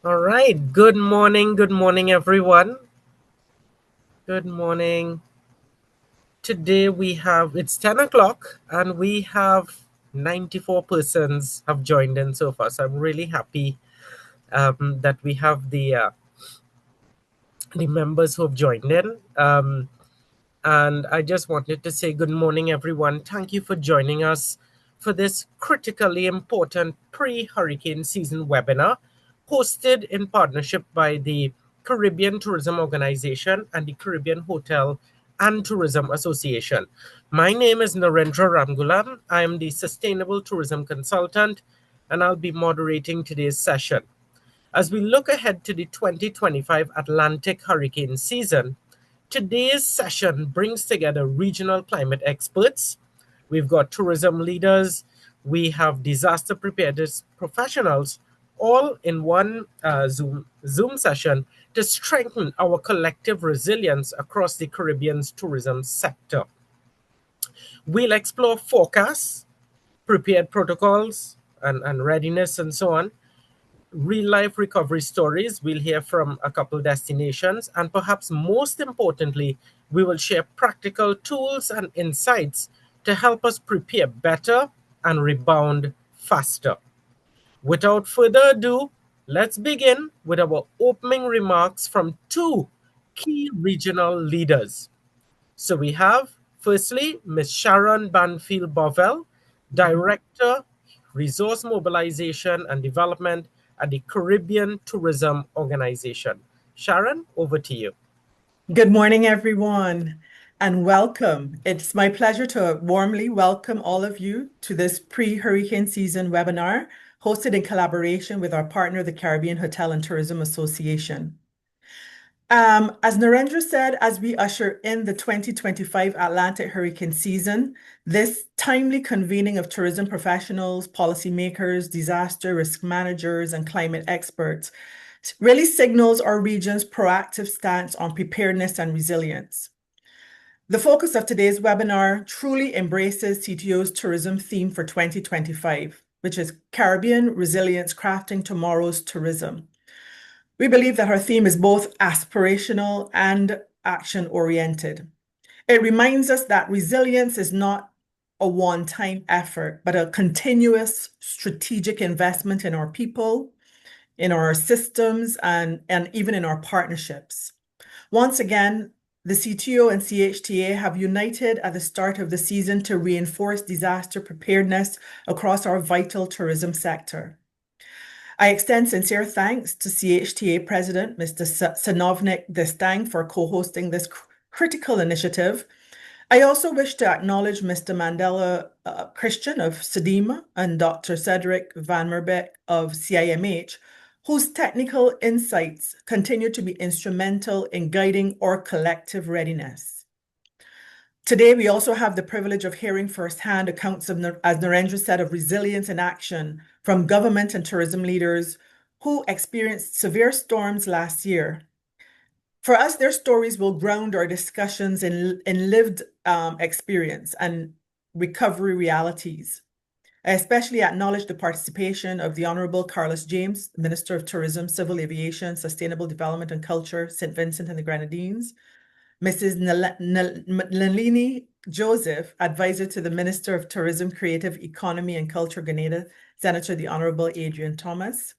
All right. Good morning, everyone. Good morning. Today it's 10 o'clock and we have 94 persons have joined in so far. So I'm really happy that we have the members who have joined in. And I just wanted to say good morning, everyone. Thank you for joining us for this critically important pre-hurricane season webinar hosted in partnership by the Caribbean Tourism Organization and the Caribbean Hotel and Tourism Association. My name is Narendra Ramgulam. I am the Sustainable Tourism Consultant, and I'll be moderating today's session. As we look ahead to the 2025 Atlantic hurricane season, today's session brings together regional climate experts. We've got tourism leaders, we have disaster preparedness professionals, all in one Zoom session to strengthen our collective resilience across the Caribbean's tourism sector. We'll explore forecasts, prepared protocols, and readiness, and so on. Real-life recovery stories. We'll hear from a couple destinations, and perhaps most importantly, we will share practical tools and insights to help us prepare better and rebound faster. Without further ado, let's begin with our opening remarks from two key regional leaders. So we have, firstly, Ms. Sharon Banfield-Bovell, Director, Resource Mobilization and Development at the Caribbean Tourism Organization. Sharon, over to you. Good morning, everyone, and welcome. It's my pleasure to warmly welcome all of you to this pre-hurricane season webinar hosted in collaboration with our partner, the Caribbean Hotel and Tourism Association. As Narendra said, as we usher in the 2025 Atlantic hurricane season, this timely convening of tourism professionals, policymakers, disaster risk managers, and climate experts really signals our region's proactive stance on preparedness and resilience. The focus of today's webinar truly embraces CTO's tourism theme for 2025, which is Caribbean Resilience Crafting Tomorrow's Tourism. We believe that our theme is both aspirational and action-oriented. It reminds us that resilience is not a one-time effort, but a continuous strategic investment in our people, in our systems, and even in our partnerships. Once again, the CTO and CHTA have united at the start of the season to reinforce disaster preparedness across our vital tourism sector. I extend sincere thanks to CHTA President, Mr. Sanovnik Destang, for co-hosting this critical initiative. I also wish to acknowledge Mr. Mandela Christian of CDEMA and Dr. Cedric VanMeerbeeck of CIMH, whose technical insights continue to be instrumental in guiding our collective readiness. Today, we also have the privilege of hearing firsthand accounts of, as Narendra said, of resilience in action from government and tourism leaders who experienced severe storms last year. For us, their stories will ground our discussions in lived experience and recovery realities. I especially acknowledge the participation of the Honorable Carlos James, Minister of Tourism, Civil Aviation, Sustainable Development and Culture, St. Vincent and the Grenadines, Mrs. Nalini Joseph, Advisor to the Minister of Tourism, Creative Economy and Culture, Grenada, Senator the Honorable Adrian Thomas,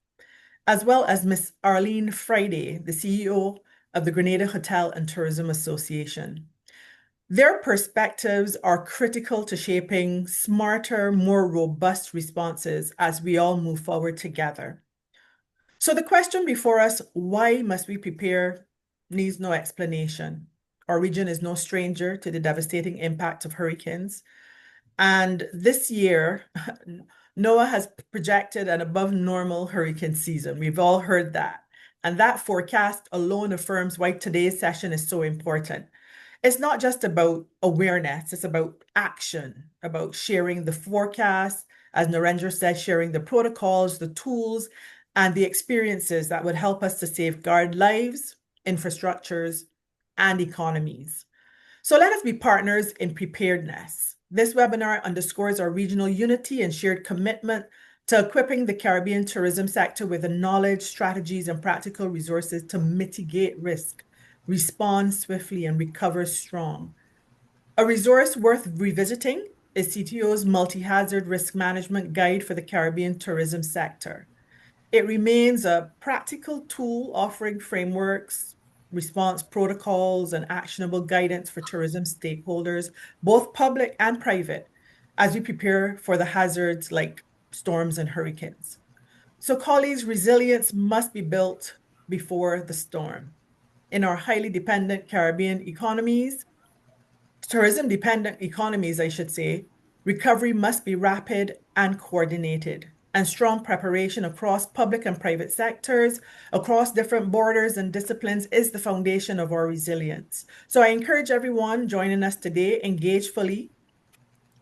as well as Ms. Arlene Friday, the CEO of the Grenada Hotel and Tourism Association. Their perspectives are critical to shaping smarter, more robust responses as we all move forward together. So the question before us, why must we prepare, needs no explanation. Our region is no stranger to the devastating impact of hurricanes. And this year, NOAA has projected an above normal hurricane season. We've all heard that. And that forecast alone affirms why today's session is so important. It's not just about awareness, it's about action, about sharing the forecast, as Narendra said, sharing the protocols, the tools, and the experiences that would help us to safeguard lives, infrastructures, and economies. So let us be partners in preparedness. This webinar underscores our regional unity and shared commitment to equipping the Caribbean tourism sector with the knowledge, strategies, and practical resources to mitigate risk, respond swiftly, and recover strong. A resource worth revisiting is CTO's Multi-Hazard Risk Management Guide for the Caribbean tourism sector. It remains a practical tool offering frameworks, response protocols, and actionable guidance for tourism stakeholders, both public and private, as we prepare for the hazards like storms and hurricanes. So, colleagues, resilience must be built before the storm. In our highly dependent Caribbean economies, tourism-dependent economies, I should say, recovery must be rapid and coordinated, and strong preparation across public and private sectors, across different borders and disciplines is the foundation of our resilience. So I encourage everyone joining us today, engage fully,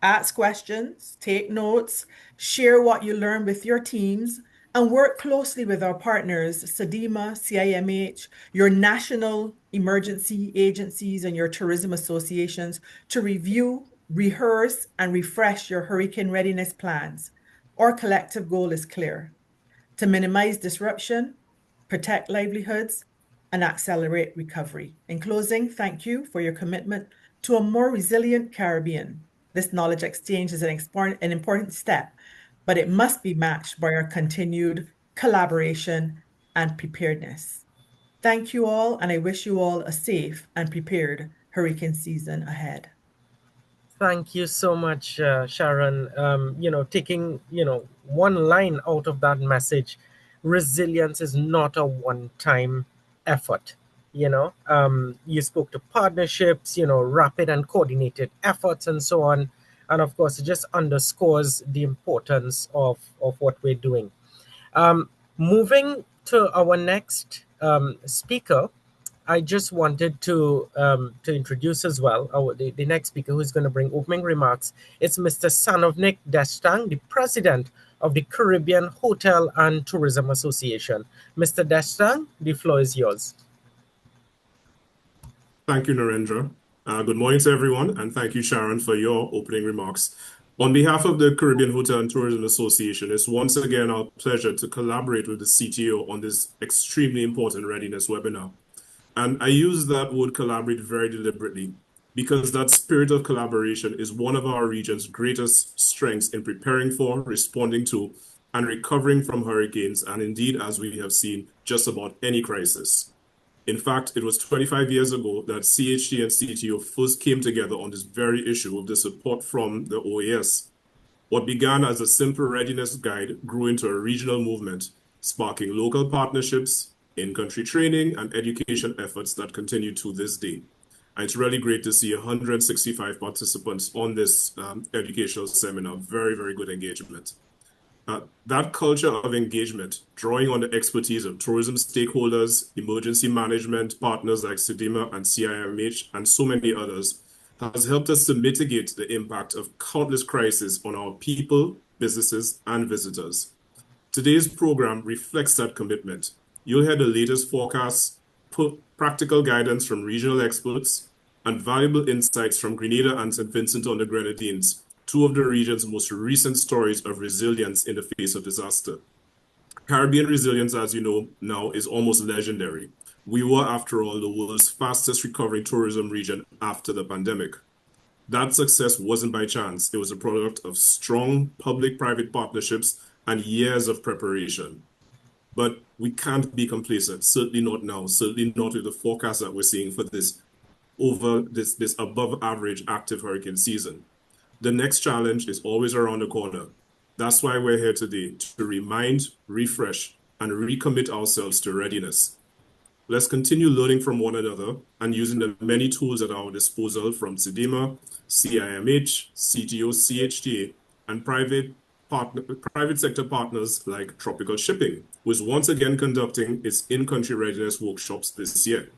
ask questions, take notes, share what you learn with your teams, and work closely with our partners, CDEMA, CIMH, your national emergency agencies, and your tourism associations to review, rehearse, and refresh your hurricane readiness plans. Our collective goal is clear: to minimize disruption, protect livelihoods, and accelerate recovery. In closing, thank you for your commitment to a more resilient Caribbean. This knowledge exchange is an important step, but it must be matched by our continued collaboration and preparedness. Thank you all, and I wish you all a safe and prepared hurricane season ahead. Thank you so much, Sharon. Taking, one line out of that message, resilience is not a one-time effort. You spoke to partnerships, rapid and coordinated efforts and so on. And of course, it just underscores the importance of what we're doing. Moving to our next speaker, I just wanted to introduce as well the next speaker who's going to bring opening remarks. It's Mr. Sanovnik Deshtang, the president of the Caribbean Hotel and Tourism Association. Mr. Deshtang, the floor is yours. Thank you, Narendra. Good morning to everyone, and thank you, Sharon, for your opening remarks. On behalf of the Caribbean Hotel and Tourism Association, it's once again our pleasure to collaborate with the CTO on this extremely important readiness webinar. And I use that word collaborate very deliberately because that spirit of collaboration is one of our region's greatest strengths in preparing for, responding to, and recovering from hurricanes, and indeed, as we have seen, just about any crisis. In fact, it was 25 years ago that CHTA and CTO first came together on this very issue of the support from the OAS. What began as a simple readiness guide grew into a regional movement, sparking local partnerships, in-country training, and education efforts that continue to this day. And it's really great to see 165 participants on this educational seminar. Very, very good engagement. That culture of engagement, drawing on the expertise of tourism stakeholders, emergency management partners like CDEMA and CIMH, and so many others, has helped us to mitigate the impact of countless crises on our people, businesses, and visitors. Today's program reflects that commitment. You'll hear the latest forecasts, practical guidance from regional experts, and valuable insights from Grenada and St. Vincent and the Grenadines, two of the region's most recent stories of resilience in the face of disaster. Caribbean resilience, as you know now, is almost legendary. We were, after all, the world's fastest recovering tourism region after the pandemic. That success wasn't by chance. It was a product of strong public-private partnerships and years of preparation. But we can't be complacent, certainly not now, certainly not with the forecast that we're seeing for this above average active hurricane season. The next challenge is always around the corner. That's why we're here today, to remind, refresh, and recommit ourselves to readiness. Let's continue learning from one another and using the many tools at our disposal from CDEMA, CIMH, CTO-CHTA, and private sector partners like Tropical Shipping, who is once again conducting its in-country readiness workshops this year.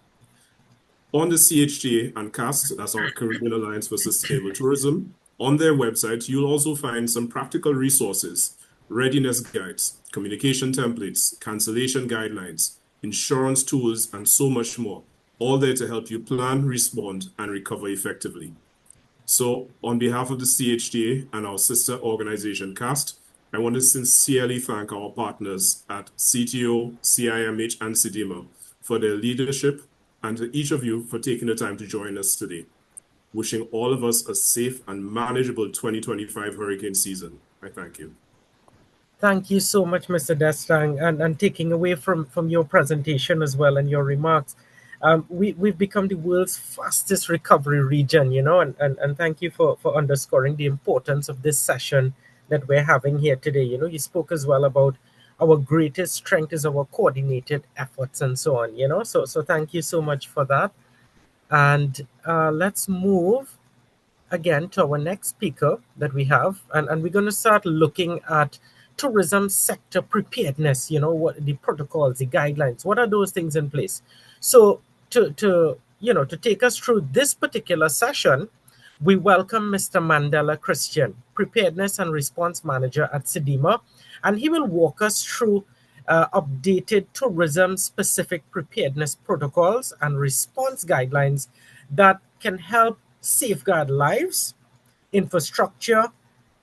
On the CHTA and CAST, that's our Caribbean Alliance for Sustainable Tourism, on their website, you'll also find some practical resources, readiness guides, communication templates, cancellation guidelines, insurance tools, and so much more, all there to help you plan, respond, and recover effectively. So on behalf of the CHTA and our sister organization CAST, I want to sincerely thank our partners at CTO, CIMH, and CDEMA for their leadership, and to each of you for taking the time to join us today. Wishing all of us a safe and manageable 2025 hurricane season. I thank you. Thank you so much, Mr. Destang, and taking away from your presentation as well and your remarks. We've become the world's fastest recovery region, and thank you for underscoring the importance of this session that we're having here today. You spoke as well about our greatest strength is our coordinated efforts and so on, so thank you so much for that. And let's move again to our next speaker that we have, and we're going to start looking at tourism sector preparedness. What the protocols, the guidelines, what are those things in place? So to take us through this particular session, we welcome Mr. Mandela Christian, Preparedness and Response Manager at CDEMA, and he will walk us through updated tourism-specific preparedness protocols and response guidelines that can help safeguard lives, infrastructure,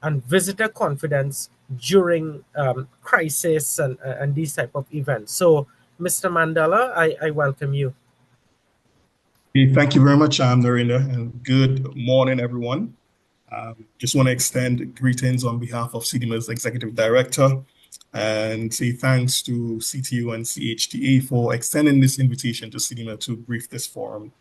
and visitor confidence during crisis and these type of events. So, Mr. Mandela, I welcome you. Thank you very much, Narendra, and good morning, everyone. Just want to extend greetings on behalf of CDEMA's Executive Director and say thanks to CTO and CHTA for extending this invitation to CDEMA to brief this forum.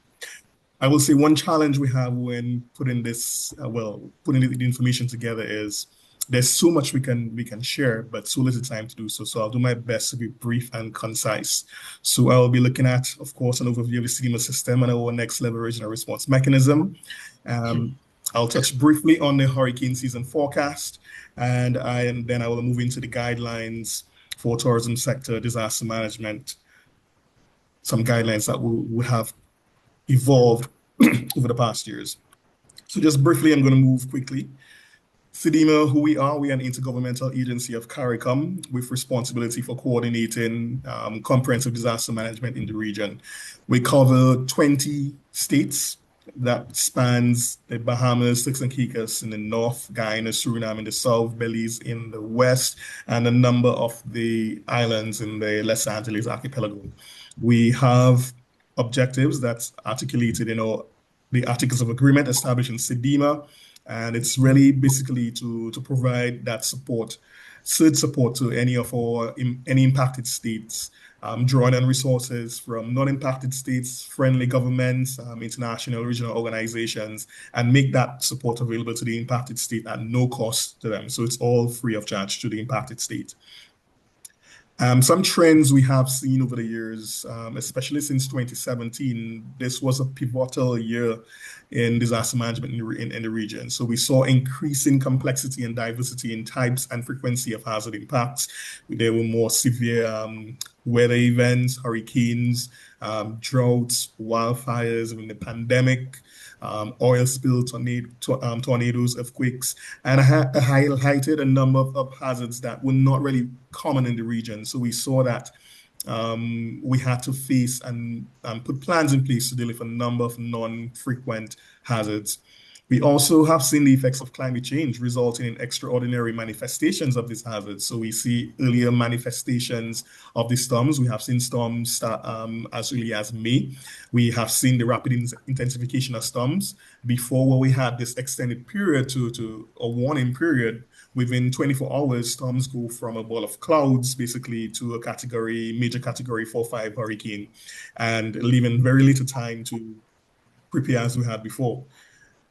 I will say one challenge we have when putting the information together is there's so much we can share, but so little time to do so. So I'll do my best to be brief and concise. So I'll be looking at, of course, an overview of the CDEMA system and our next level regional response mechanism. I'll touch briefly on the hurricane season forecast, and then I will move into the guidelines for tourism sector disaster management, some guidelines that we have evolved over the past years. So just briefly, I'm going to move quickly. CDEMA, who we are, we're an intergovernmental agency of CARICOM with responsibility for coordinating comprehensive disaster management in the region. We cover 20 states that spans the Bahamas, Turks and Caicos in the north, Guyana, Suriname in the south, Belize in the west, and a number of the islands in the Les Antilles archipelago. We have objectives that's articulated in the Articles of Agreement established in CDEMA, and it's really basically to provide that support, surge support to any impacted states, drawing on resources from non-impacted states, friendly governments, international regional organizations, and make that support available to the impacted state at no cost to them. So it's all free of charge to the impacted state. Some trends we have seen over the years, especially since 2017, this was a pivotal year in disaster management in the region. So we saw increasing complexity and diversity in types and frequency of hazard impacts. There were more severe weather events, hurricanes, droughts, wildfires, I mean, the pandemic, oil spill, tornadoes, earthquakes, and highlighted a number of hazards that were not really common in the region. So we saw that we had to face and put plans in place to deal with a number of non-frequent hazards. We also have seen the effects of climate change resulting in extraordinary manifestations of these hazards. So we see earlier manifestations of the storms. We have seen storms start as early as May. We have seen the rapid intensification of storms before, where we had this extended period to a warning period. Within 24 hours, storms go from a ball of clouds basically to a major category 4-5 hurricane, and leaving very little time to prepare as we had before.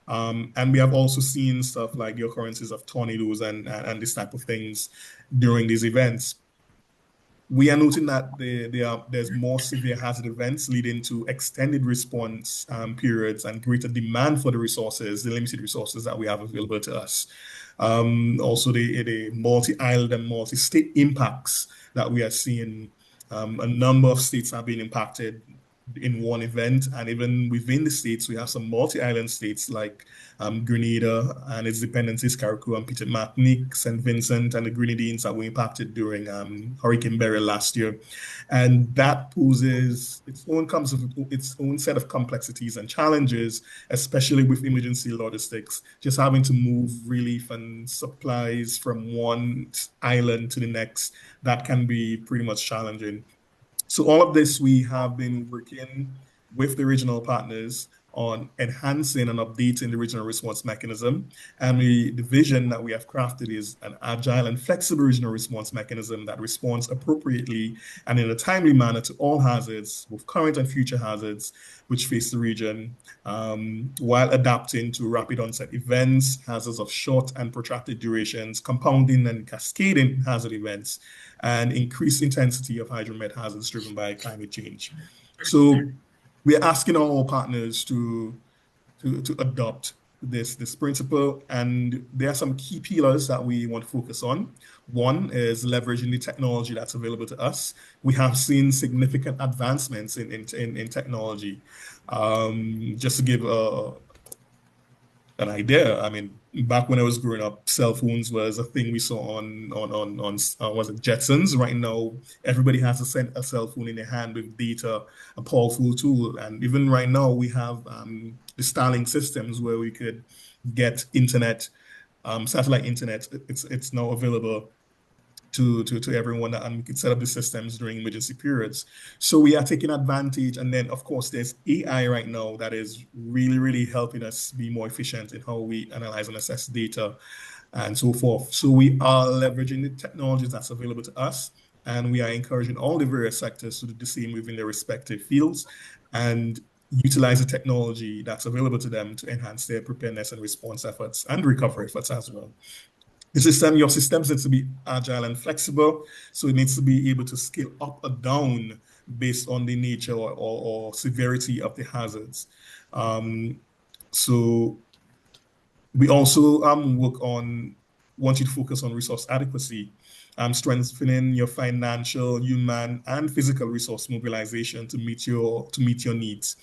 And we have also seen stuff like the occurrences of tornadoes and this type of things during these events. We are noting that there's more severe hazard events leading to extended response periods and greater demand for the limited resources that we have available to us. Also, the multi-island and multi-state impacts that we are seeing. A number of states have been impacted. in one event. And even within the states, we have some multi-island states like Grenada and its dependencies, Carriacou and Petite Martinique, St. Vincent, and the Grenadines that were impacted during Hurricane Beryl last year. And that poses comes with its own set of complexities and challenges, especially with emergency logistics, just having to move relief and supplies from one island to the next. That can be pretty much challenging. So all of this, we have been working with the regional partners on enhancing and updating the regional response mechanism. And the vision that we have crafted is an agile and flexible regional response mechanism that responds appropriately and in a timely manner to all hazards, both current and future hazards, which face the region, while adapting to rapid onset events, hazards of short and protracted durations, compounding and cascading hazard events, and increased intensity of hydromet hazards driven by climate change. So we are asking all partners to adopt this principle, and there are some key pillars that we want to focus on. One is leveraging the technology that's available to us. We have seen significant advancements in technology. Just to give an idea, I mean, back when I was growing up, cell phones was a thing we saw on was it Jetsons? Right now, everybody has a cell phone in their hand with data, a powerful tool. And even right now, we have the Starlink systems where we could get internet, satellite internet. It's now available to everyone, and we could set up the systems during emergency periods. So we are taking advantage. And then, of course, there's AI right now that is really, really helping us be more efficient in how we analyze and assess data and so forth. So we are leveraging the technologies that's available to us, and we are encouraging all the various sectors to do the same within their respective fields and utilize the technology that's available to them to enhance their preparedness and response efforts and recovery efforts as well. Your systems needs to be agile and flexible, so it needs to be able to scale up or down based on the nature or severity of the hazards. So we also want you to focus on resource adequacy, strengthening your financial, human, and physical resource mobilization to meet your needs.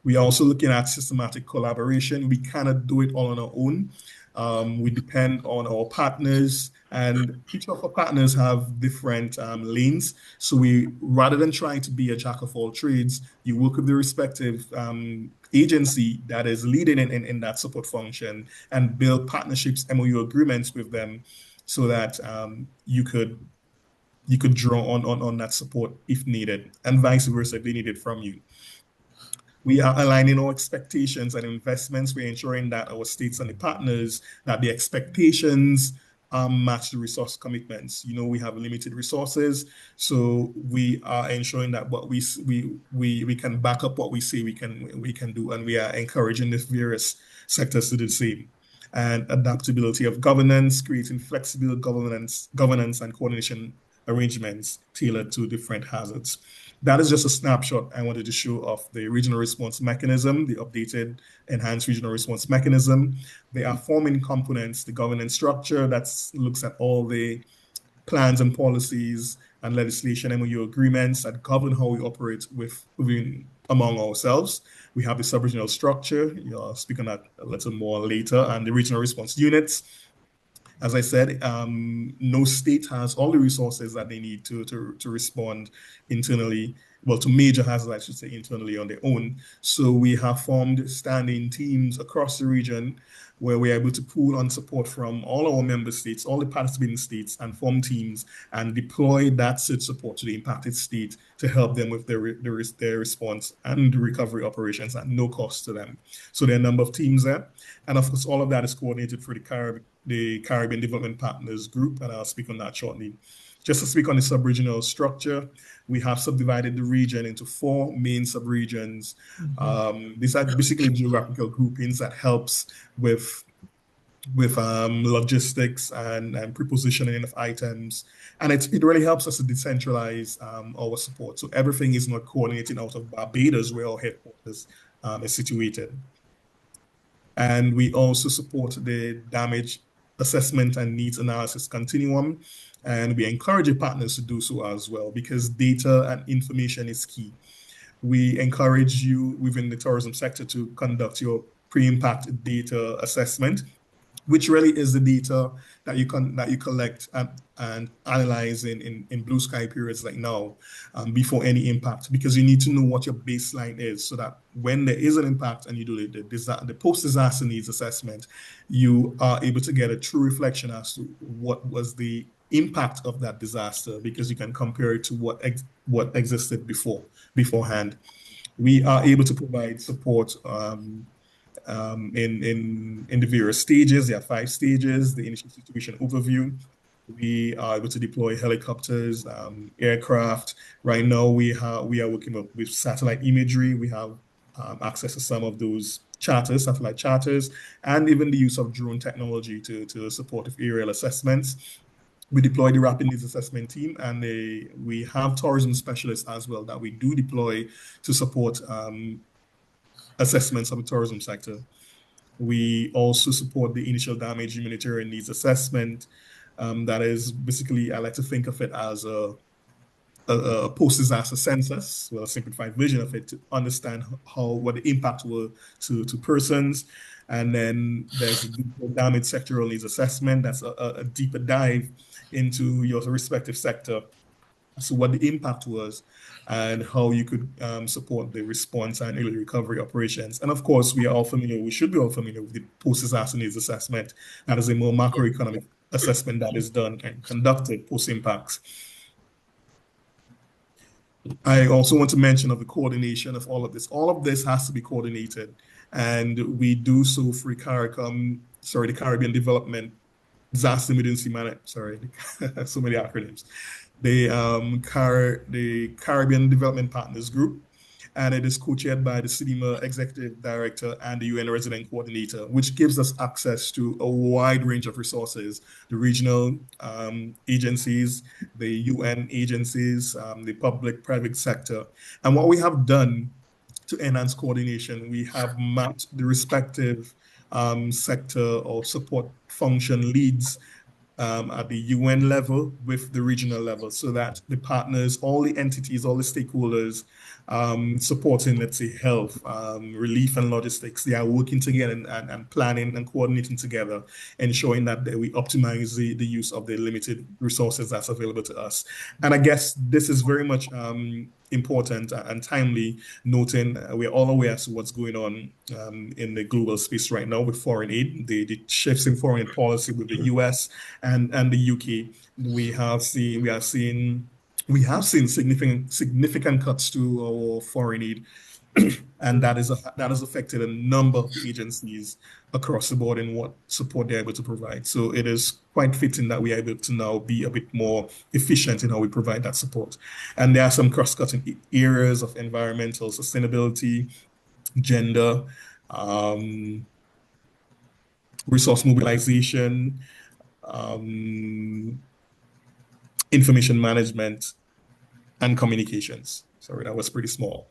We are also looking at systematic collaboration. We cannot do it all on our own. We depend on our partners, and each of our partners have different lanes. So rather than trying to be a jack of all trades, you work with the respective agency that is leading in that support function and build partnerships, MOU agreements with them, so that you could draw on that support if needed, and vice versa if they need it from you. We are aligning our expectations and investments. We're ensuring that our states and the partners, that the expectations match the resource commitments. We have limited resources, so we are ensuring that what we can back up what we say we can do, and we are encouraging the various sectors to do the same. And adaptability of governance, creating flexible governance and coordination arrangements tailored to different hazards. That is just a snapshot I wanted to show of the regional response mechanism, the updated enhanced regional response mechanism. There are forming components, the governance structure that looks at all the plans and policies and legislation, MOU agreements that govern how we operate among ourselves. We have the sub-regional structure. You'll speak on that a little more later, and the regional response units. As I said, no state has all the resources that they need to respond internally, well, to major hazards, I should say, internally on their own. So we have formed standing teams across the region where we're able to pool on support from all our member states, all the participating states, and form teams and deploy that support to the impacted state to help them with their response and recovery operations at no cost to them. So there are a number of teams there. And of course, all of that is coordinated for the Caribbean Development Partners Group, and I'll speak on that shortly. Just to speak on the sub-regional structure, we have subdivided the region into 4 main sub-regions. These are basically geographical groupings that helps with logistics and prepositioning of items. And it really helps us to decentralize our support. So everything is not coordinating out of Barbados, where our headquarters is situated. And we also support the damage assessment and needs analysis continuum. And we encourage our partners to do so as well, because data and information is key. We encourage you within the tourism sector to conduct your pre-impact data assessment, which really is the data that you collect and analyze in blue sky periods like now, before any impact, because you need to know what your baseline is, so that when there is an impact and you do the post-disaster needs assessment, you are able to get a true reflection as to what was the impact of that disaster, because you can compare it to what existed beforehand. We are able to provide support in the various stages. There are 5 stages: the initial situation overview. We are able to deploy helicopters, aircraft. Right now, we are working with satellite imagery. We have access to some of those satellite charters, and even the use of drone technology to support with aerial assessments. We deploy the rapid needs assessment team, and we have tourism specialists as well that we do deploy to support assessments of the tourism sector. We also support the initial damage humanitarian needs assessment. That is basically, I like to think of it as a post-disaster census, well, a simplified version of it, to understand what the impact were to persons. And then there's the damage sectoral needs assessment. That's a deeper dive into your respective sector. So what the impact was and how you could support the response and early recovery operations. And of course, we should be all familiar with the post-disaster needs assessment. That is a more macroeconomic assessment that is done and conducted post-impacts. I also want to mention of the coordination of all of this. All of this has to be coordinated, and we do so through the Caribbean Development Disaster Emergency Management. Sorry, so many acronyms. The Caribbean Development Partners Group, and it is co-chaired by the CDEMA Executive Director and the UN Resident Coordinator, which gives us access to a wide range of resources: the regional agencies, the UN agencies, the public-private sector. And what we have done to enhance coordination, we have mapped the respective sector or support function leads at the UN level with the regional level, so that the partners, all the entities, all the stakeholders supporting, let's say, health, relief, and logistics, they are working together and planning and coordinating together, ensuring that we optimize the use of the limited resources that's available to us. And I guess this is very much important and timely, noting we're all aware as to what's going on in the global space right now with foreign aid, the shifts in foreign policy with the US and the UK. We have seen significant cuts to our foreign aid, and that has affected a number of the agencies across the board in what support they're able to provide. So it is quite fitting that we are able to now be a bit more efficient in how we provide that support. And there are some cross-cutting areas of environmental sustainability, gender, resource mobilization, information management, and communications. Sorry, that was pretty small.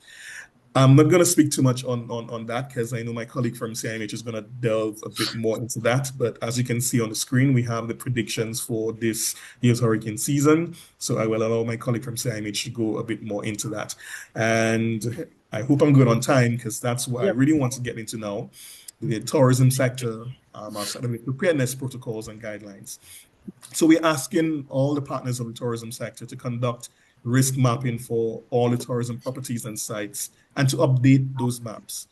I'm not going to speak too much on that, because I know my colleague from CIMH is going to delve a bit more into that. But as you can see on the screen, we have the predictions for this year's hurricane season. So I will allow my colleague from CIMH to go a bit more into that. And I hope I'm good on time, because that's what I really want to get into now. The tourism sector, outside of the preparedness protocols and guidelines. So we're asking all the partners of the tourism sector to conduct risk mapping for all the tourism properties and sites, and to update those maps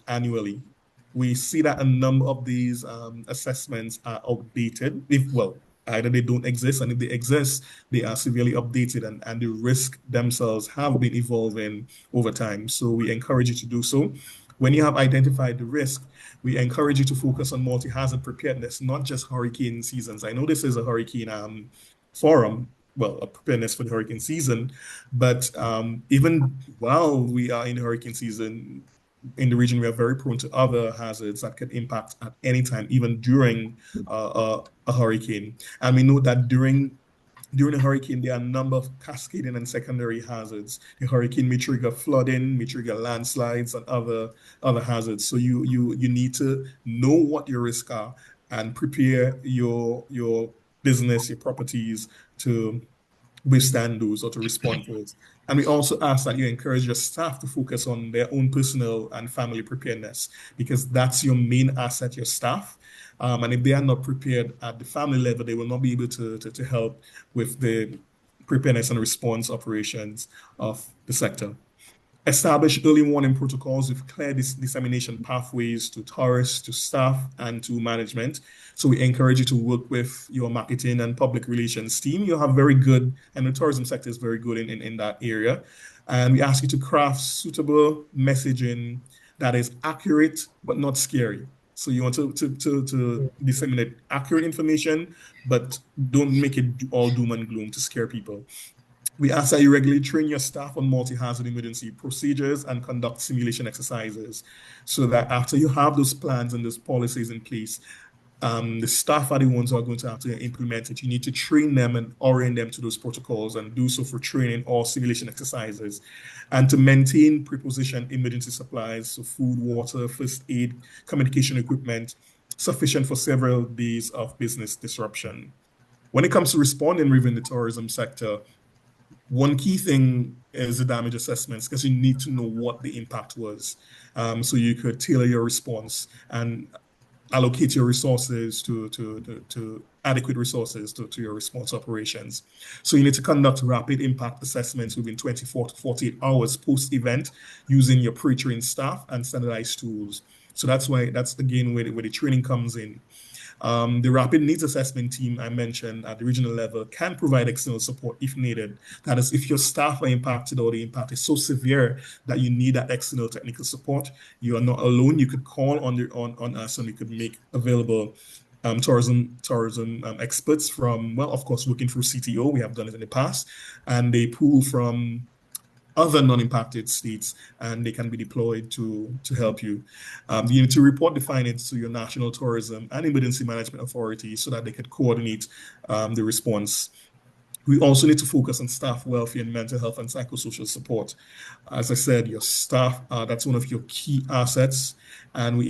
annually. We see that a number of these assessments are outdated. Either they don't exist, and if they exist, they are severely updated, and the risk themselves have been evolving over time. So we encourage you to do so. When you have identified the risk, we encourage you to focus on multi-hazard preparedness, not just hurricane seasons. I know this is a hurricane forum, well, a preparedness for the hurricane season, but even while we are in hurricane season, in the region, we are very prone to other hazards that can impact at any time, even during a hurricane. And we know that during a hurricane, there are a number of cascading and secondary hazards. The hurricane may trigger flooding, may trigger landslides, and other hazards. So you need to know what your risks are and prepare your business, your properties to withstand those or to respond to it. And we also ask that you encourage your staff to focus on their own personal and family preparedness, because that's your main asset, your staff. And if they are not prepared at the family level, they will not be able to help with the preparedness and response operations of the sector. Establish early warning protocols with clear dissemination pathways to tourists, to staff, and to management. So we encourage you to work with your marketing and public relations team. You have very good, and the tourism sector is very good in that area. And we ask you to craft suitable messaging that is accurate but not scary. So you want to disseminate accurate information, but don't make it all doom and gloom to scare people. We ask that you regularly train your staff on multi-hazard emergency procedures and conduct simulation exercises, so that after you have those plans and those policies in place, the staff are the ones who are going to have to implement it. You need to train them and orient them to those protocols, and do so for training or simulation exercises. And to maintain preposition emergency supplies, so food, water, first aid, communication equipment, sufficient for several days of business disruption. When it comes to responding within the tourism sector, one key thing is the damage assessments, because you need to know what the impact was. So you could tailor your response and allocate your resources to adequate resources to your response operations. So you need to conduct rapid impact assessments within 24 to 48 hours post-event using your pre-trained staff and standardized tools. So that's again where the training comes in. The rapid needs assessment team I mentioned at the regional level can provide external support if needed. That is, if your staff are impacted or the impact is so severe that you need that external technical support, you are not alone. You could call on us, and we could make available tourism experts from, well, of course, working through CTO. We have done it in the past, and they pull from other non-impacted states, and they can be deployed to help you. You need to report the findings to your national tourism and emergency management authority so that they could coordinate the response. We also need to focus on staff welfare and mental health and psychosocial support. As I said, your staff, that's one of your key assets, and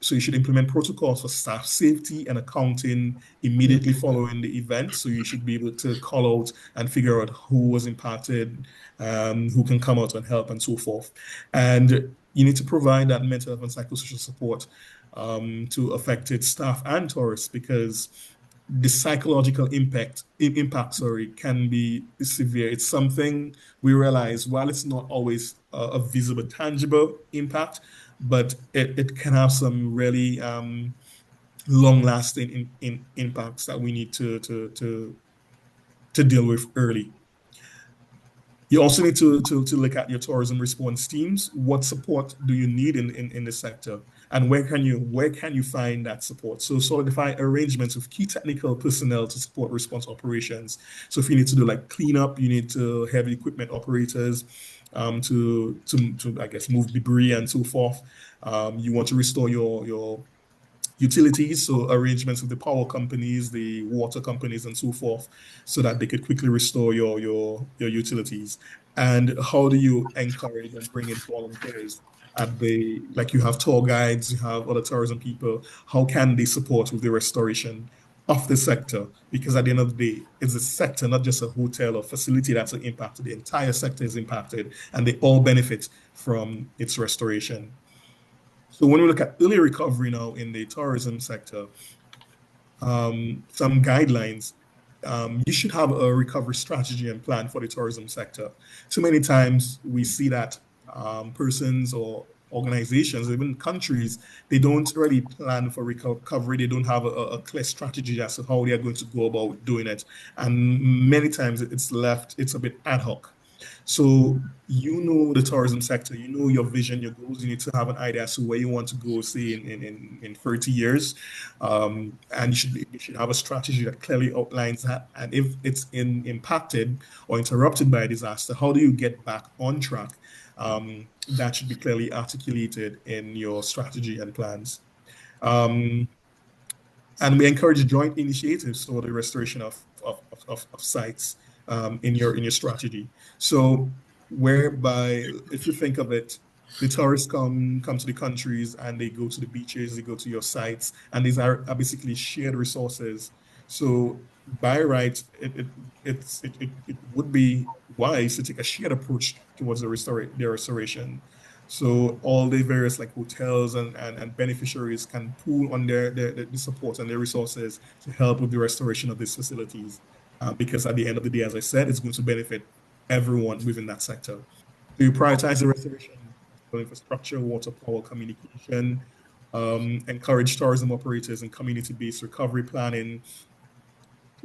so you should implement protocols for staff safety and accounting immediately following the event. So you should be able to call out and figure out who was impacted, who can come out and help, and so forth. And you need to provide that mental health and psychosocial support to affected staff and tourists, because the psychological impact can be severe. It's something we realize, while it's not always a visible, tangible impact, but it can have some really long-lasting impacts that we need to deal with early. You also need to look at your tourism response teams. What support do you need in the sector, and where can you find that support? So solidify arrangements with key technical personnel to support response operations. So if you need to do like cleanup, you need to have equipment operators to I guess move debris and so forth. You want to restore your utilities, so arrangements with the power companies, the water companies, and so forth, so that they could quickly restore your utilities. And how do you encourage and bring in volunteers like you have tour guides, you have other tourism people, how can they support with the restoration of the sector? Because at the end of the day, it's a sector, not just a hotel or facility that's impacted. The entire sector is impacted, and they all benefit from its restoration. So when we look at early recovery now in the tourism sector, some guidelines, you should have a recovery strategy and plan for the tourism sector. Too many times we see that persons or organizations, even countries, they don't really plan for recovery. They don't have a clear strategy as to how they are going to go about doing it. And many times it's a bit ad hoc. So you know the tourism sector, you know your vision, your goals. You need to have an idea as to where you want to go, say in 30 years, and you should have a strategy that clearly outlines that. And if it's impacted or interrupted by a disaster, how do you get back on track? That should be clearly articulated in your strategy and plans. And we encourage joint initiatives for the restoration of sites in your strategy. So whereby, if you think of it, the tourists come to the countries and they go to the beaches, they go to your sites, and these are basically shared resources. So by right, it would be wise to take a shared approach towards the restoration. So all the various like hotels and beneficiaries can pool on the support and their resources to help with the restoration of these facilities. Because at the end of the day, as I said, it's going to benefit everyone within that sector. So you prioritize the restoration of infrastructure, water, power, communication, encourage tourism operators and community-based recovery planning,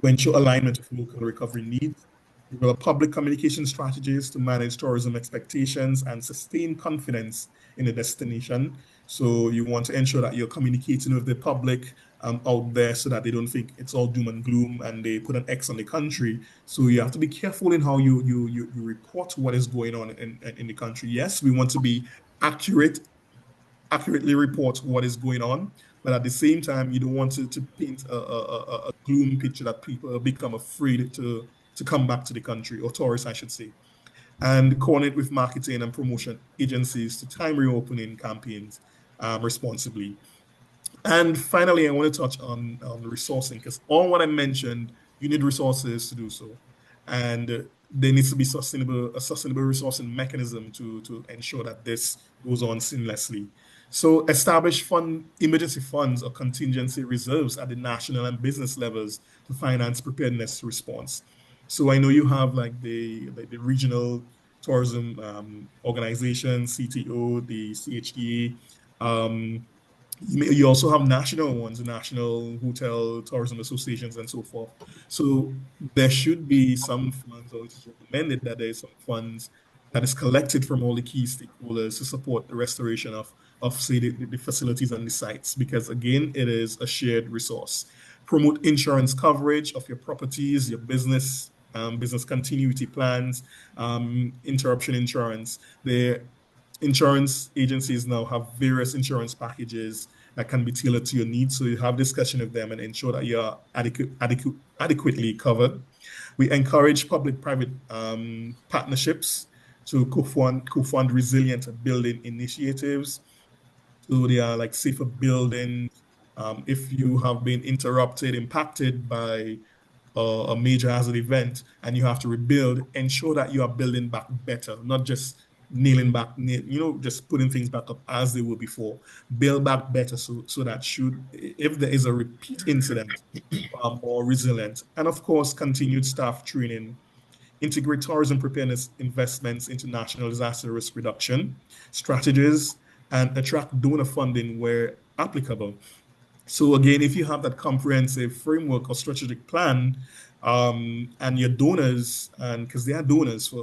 to ensure alignment with local recovery needs, develop public communication strategies to manage tourism expectations and sustain confidence in the destination. So you want to ensure that you're communicating with the public out there so that they don't think it's all doom and gloom and they put an X on the country. So you have to be careful in how you report what is going on in the country. Yes, we want to be accurate accurately report what is going on, but at the same time, you don't want to paint a gloom picture that people become afraid to come back to the country, or tourists, I should say, and coordinate with marketing and promotion agencies to time reopening campaigns responsibly. And finally, I want to touch on resourcing, because all what I mentioned, you need resources to do so. And there needs to be a sustainable resourcing mechanism to ensure that this goes on seamlessly. So establish emergency funds or contingency reserves at the national and business levels to finance preparedness response. So I know you have like the regional tourism organization, CTO, the CHTA. You also have national ones, national hotel tourism associations and so forth. So there should be some funds, or it's recommended that there is some funds that is collected from all the key stakeholders to support the restoration of say, the facilities and the sites, because again, it is a shared resource. Promote insurance coverage of your properties, your business, business continuity plans, interruption insurance. The insurance agencies now have various insurance packages that can be tailored to your needs. So you have discussion with them and ensure that you are adequately covered. We encourage public-private partnerships to co-fund resilient building initiatives. So they are like safer buildings. If you have been impacted by a major hazard event and you have to rebuild, ensure that you are building back better, not just nailing back, just putting things back up as they were before. Build back better so that if there is a repeat incident, you are more resilient. And of course, continued staff training, integrate tourism preparedness investments into national disaster risk reduction strategies, and attract donor funding where applicable. So again, if you have that comprehensive framework or strategic plan, and your donors, and because there are donors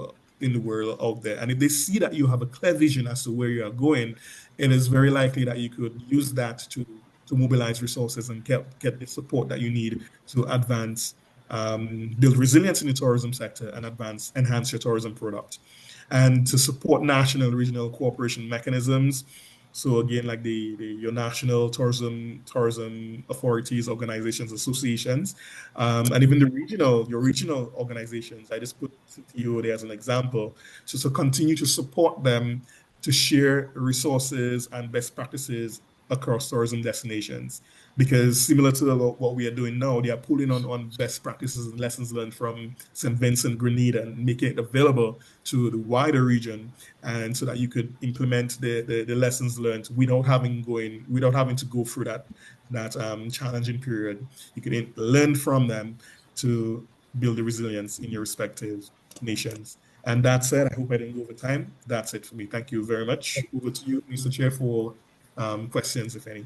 in the world out there, and if they see that you have a clear vision as to where you are going, it is very likely that you could use that to mobilize resources and get the support that you need to advance, build resilience in the tourism sector and enhance your tourism product, and to support national and regional cooperation mechanisms. So again, like your national tourism authorities, organizations, associations, and even your regional organizations. I just put CTO there as an example. So continue to support them to share resources and best practices across tourism destinations. Because similar to what we are doing now, they are pulling on best practices and lessons learned from St. Vincent, Grenada, and making it available to the wider region, and so that you could implement the lessons learned without having to go through that challenging period. You can learn from them to build the resilience in your respective nations. And that said, I hope I didn't go over time. That's it for me. Thank you very much. Over to you, Mr. Chair, for questions, if any.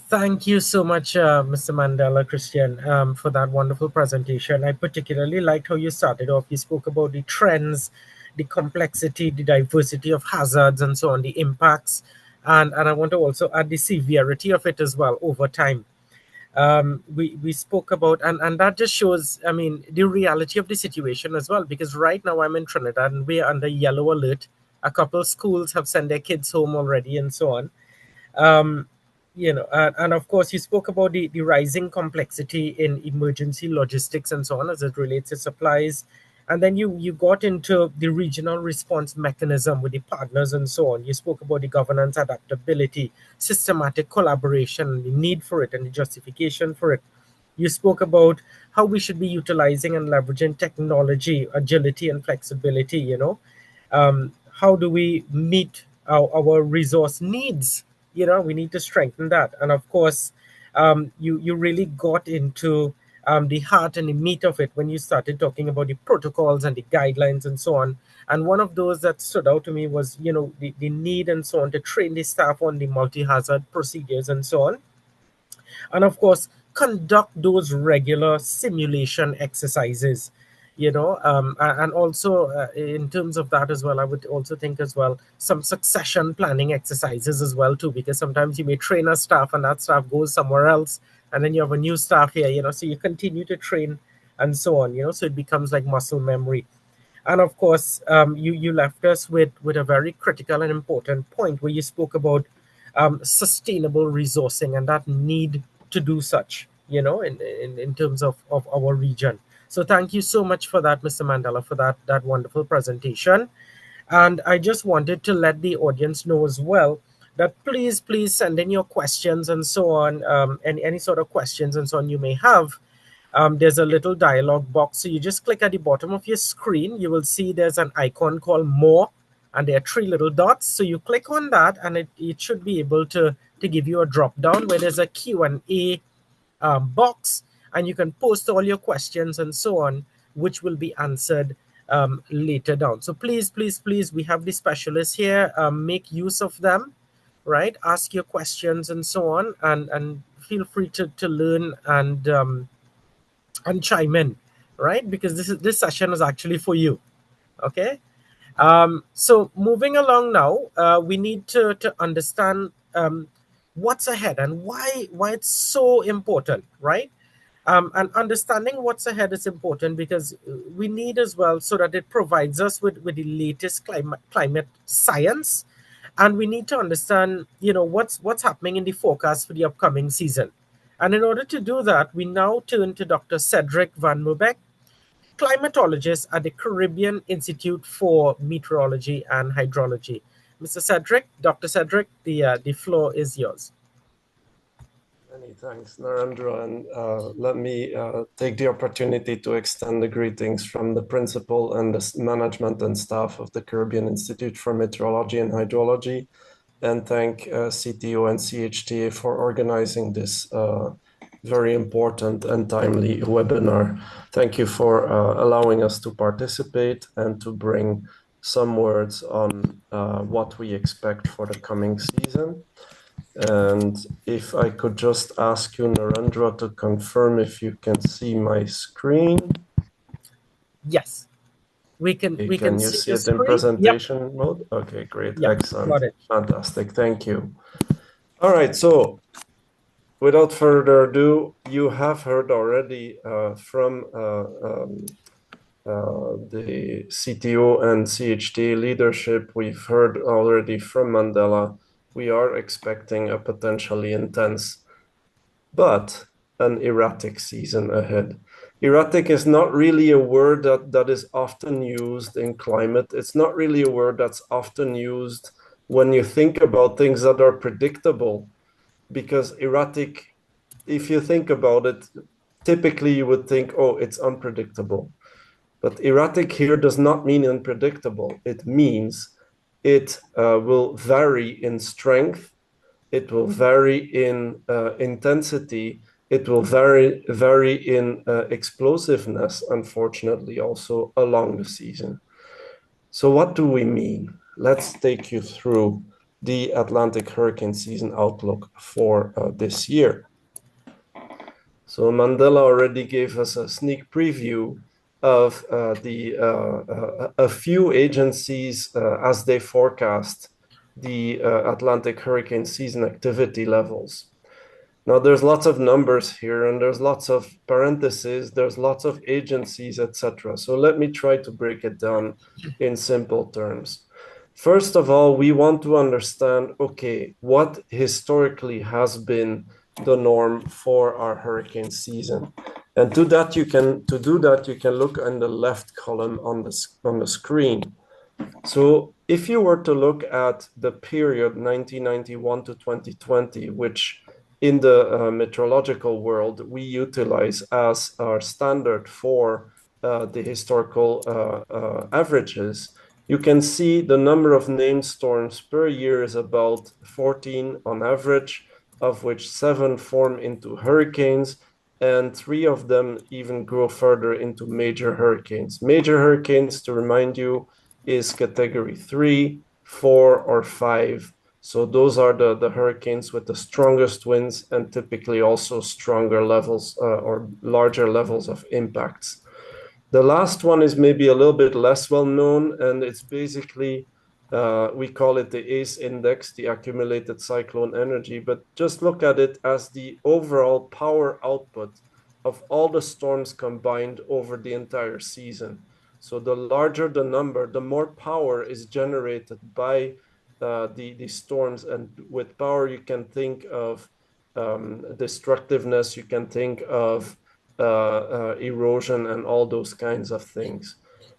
Thank you so much, Mr. Mandela, Christian, for that wonderful presentation. I particularly liked how you started off. You spoke about the trends, the complexity, the diversity of hazards, and so on, the impacts. And I want to also add the severity of it as well over time. We spoke about, and that just shows, I mean, the reality of the situation as well, because right now I'm in Trinidad and we're under yellow alert. A couple of schools have sent their kids home already and so on. And of course, you spoke about the rising complexity in emergency logistics and so on as it relates to supplies. And then you got into the regional response mechanism with the partners and so on. You spoke about the governance adaptability, systematic collaboration, the need for it, and the justification for it. You spoke about how we should be utilizing and leveraging technology, agility, and flexibility. How do we meet our resource needs? We need to strengthen that. And of course, you really got into the heart and the meat of it when you started talking about the protocols and the guidelines and so on. And one of those that stood out to me was, the need and so on to train the staff on the multi-hazard procedures and so on. And of course, conduct those regular simulation exercises. And also in terms of that as well, I would also think as well some succession planning exercises as well too, because sometimes you may train a staff and that staff goes somewhere else, and then you have a new staff here, so you continue to train and so on, so it becomes like muscle memory. And of course, you left us with a very critical and important point where you spoke about sustainable resourcing and that need to do such, in terms of our region. So thank you so much for that, Mr. Mandela, for that wonderful presentation. And I just wanted to let the audience know as well that please send in your questions and so on, any sort of questions and so on you may have. There's a little dialog box. So you just click at the bottom of your screen. You will see there's an icon called More, and there are 3 little dots. So you click on that, and it should be able to give you a drop down where there's a Q&A box, and you can post all your questions and so on, which will be answered later down. So please, we have the specialists here. Make use of them, right? Ask your questions and so on, and feel free to learn and chime in, right? Because this session is actually for you. Okay. So moving along now, we need to understand what's ahead and why it's so important, right? And understanding what's ahead is important because we need as well, so that it provides us with the latest climate science, and we need to understand, what's happening in the forecast for the upcoming season. And in order to do that, we now turn to Dr. Cedric VanMeerbeeck, climatologist at the Caribbean Institute for Meteorology and Hydrology. Mr. Cedric, Dr. Cedric, the floor is yours. Many thanks, Narendra, and let me take the opportunity to extend the greetings from the principal and the management and staff of the Caribbean Institute for Meteorology and Hydrology, and thank CTO and CHTA for organizing this very important and timely webinar. Thank you for allowing us to participate and to bring some words on what we expect for the coming season. And if I could just ask you, Narendra, to confirm if you can see my screen. Yes, we can. Okay, we can can you see see it in presentation Yep. mode? Okay, great, Yep. excellent, Got it. fantastic, thank you. All right, so without further ado, you have heard already from the CTO and CHTA leadership. We've heard already from Mandela. We are expecting a potentially intense, but an erratic season ahead. Erratic is not really a word that is often used in climate. It's not really a word that's often used when you think about things that are predictable, because erratic, if you think about it, typically you would think, oh, it's unpredictable. But erratic here does not mean unpredictable. It means it will vary in strength, it will vary in intensity, it will vary in explosiveness, unfortunately, also along the season. So what do we mean? Let's take you through the Atlantic hurricane season outlook for this year. So Mandela already gave us a sneak preview of a few agencies as they forecast the Atlantic hurricane season activity levels. Now there's lots of numbers here and there's lots of parentheses, there's lots of agencies, etc. So let me try to break it down in simple terms. First of all, we want to understand, okay, what historically has been the norm for our hurricane season. And to do that, you can look in the left column on the screen. So if you were to look at the period 1991 to 2020, which in the meteorological world we utilize as our standard for the historical averages, you can see the number of named storms per year is about 14 on average, of which 7 form into hurricanes, and 3 of them even grow further into major hurricanes. Major hurricanes, to remind you, is category 3, 4, or 5. So those are the hurricanes with the strongest winds and typically also stronger levels or larger levels of impacts. The last one is maybe a little bit less well known, and it's basically, we call it the ACE index, the accumulated cyclone energy, but just look at it as the overall power output of all the storms combined over the entire season. So the larger the number, the more power is generated by the storms. And with power, you can think of destructiveness, you can think of erosion and all those kinds of things.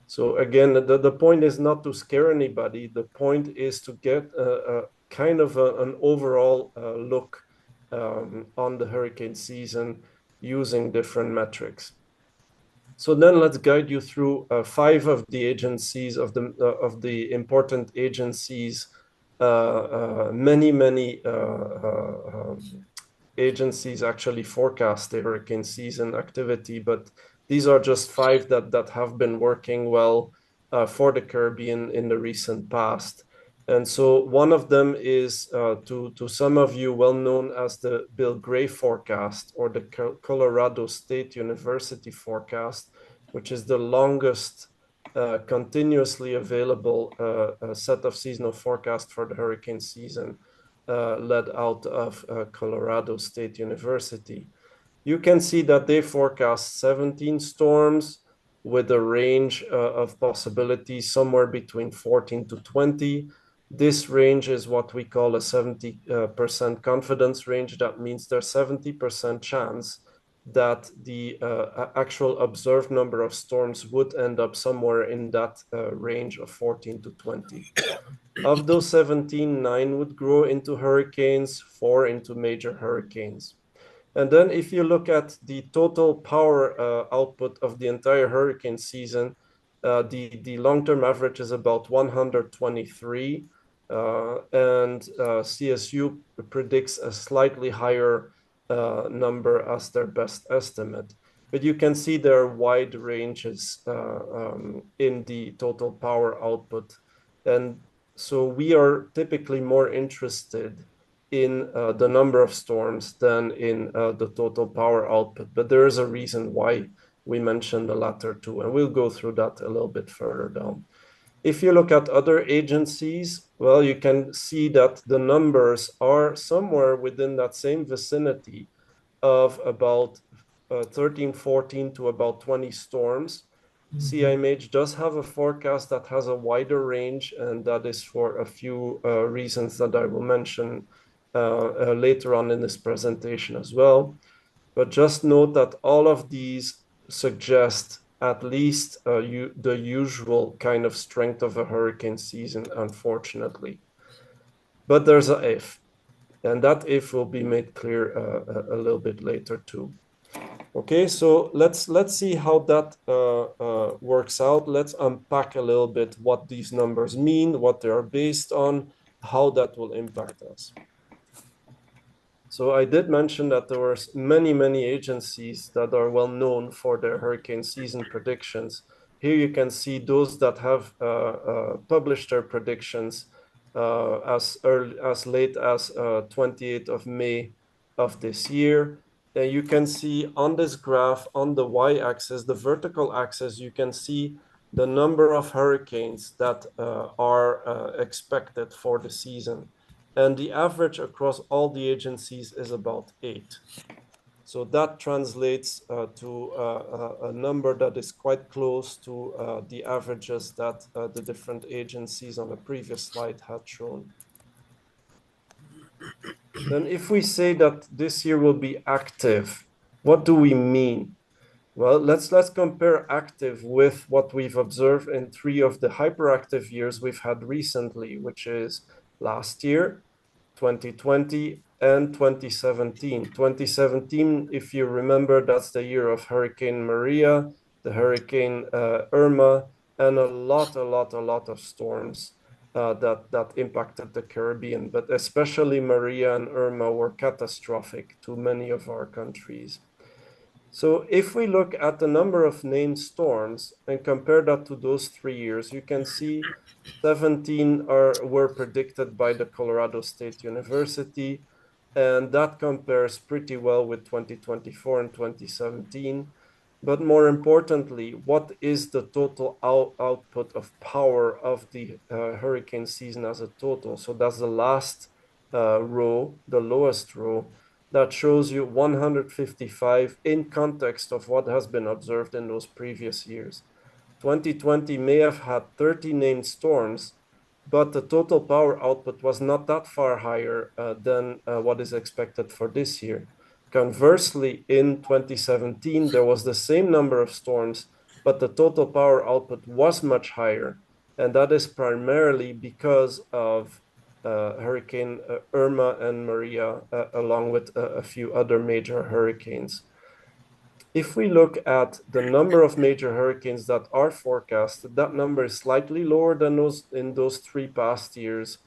So again, the point is not to scare anybody. The point is to get a kind of an overall look on the hurricane season using different metrics. So then let's guide you through 5 of the agencies of the important agencies. Many agencies actually forecast the hurricane season activity, but these are just 5 that have been working well for the Caribbean in the recent past. And so one of them is to some of you well known as the Bill Gray forecast or the Colorado State University forecast, which is the longest continuously available set of seasonal forecasts for the hurricane season, led out of Colorado State University. You can see that they forecast 17 storms with a range of possibilities somewhere between 14 to 20. This range is what we call a 70% confidence range. That means there's 70% chance that the actual observed number of storms would end up somewhere in that range of 14 to 20. Of those 17, 9 would grow into hurricanes, 4 into major hurricanes. And then if you look at the total power output of the entire hurricane season, the long-term average is about 123, and CSU predicts a slightly higher number as their best estimate. But you can see there are wide ranges in the total power output. And so we are typically more interested in the number of storms than in the total power output. But there is a reason why we mentioned the latter two, and we'll go through that a little bit further down. If you look at other agencies, well, you can see that the numbers are somewhere within that same vicinity of about 13, 14 to about 20 storms. CIMH does have a forecast that has a wider range, and that is for a few reasons that I will mention later on in this presentation as well. But just note that all of these suggest at least the usual kind of strength of a hurricane season, unfortunately. But there's a if, and that if will be made clear a little bit later too. Okay, so let's see how that works out. Let's unpack a little bit what these numbers mean, what they are based on, how that will impact us. So I did mention that there were many agencies that are well known for their hurricane season predictions. Here you can see those that have published their predictions as late as 28th of May of this year. And you can see on this graph, on the y-axis, the vertical axis, you can see the number of hurricanes that are expected for the season. And the average across all the agencies is about 8. So that translates to a number that is quite close to the averages that the different agencies on the previous slide had shown. Then if we say that this year will be active, what do we mean? Well, let's compare active with what we've observed in 3 of the hyperactive years we've had recently, which is last year, 2020 and 2017. 2017, if you remember, that's the year of Hurricane Maria, the Hurricane Irma, and a lot of storms that impacted the Caribbean. But especially Maria and Irma were catastrophic to many of our countries. So if we look at the number of named storms and compare that to those 3 years, you can see 17 were predicted by the Colorado State University, and that compares pretty well with 2024 and 2017. But more importantly, what is the total output of power of the hurricane season as a total? So that's the last row, the lowest row, that shows you 155 in context of what has been observed in those previous years. 2020 may have had 30 named storms, but the total power output was not that far higher than what is expected for this year. Conversely, in 2017, there was the same number of storms, but the total power output was much higher. And that is primarily because of Hurricane Irma and Maria, along with a few other major hurricanes. If we look at the number of major hurricanes that are forecasted, that number is slightly lower than in those 3 past years.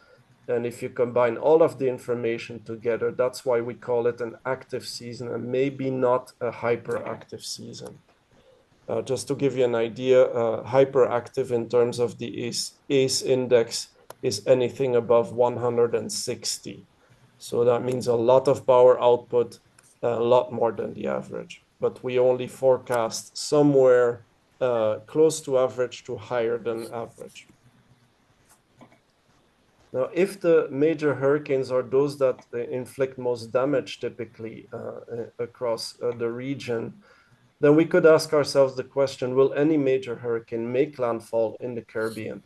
And if you combine all of the information together, that's why we call it an active season and maybe not a hyperactive season. Just to give you an idea, hyperactive in terms of the ACE index is anything above 160. So that means a lot of power output, a lot more than the average. But we only forecast somewhere close to average to higher than average. Now, if the major hurricanes are those that inflict most damage typically across the region, then we could ask ourselves the question, will any major hurricane make landfall in the Caribbean?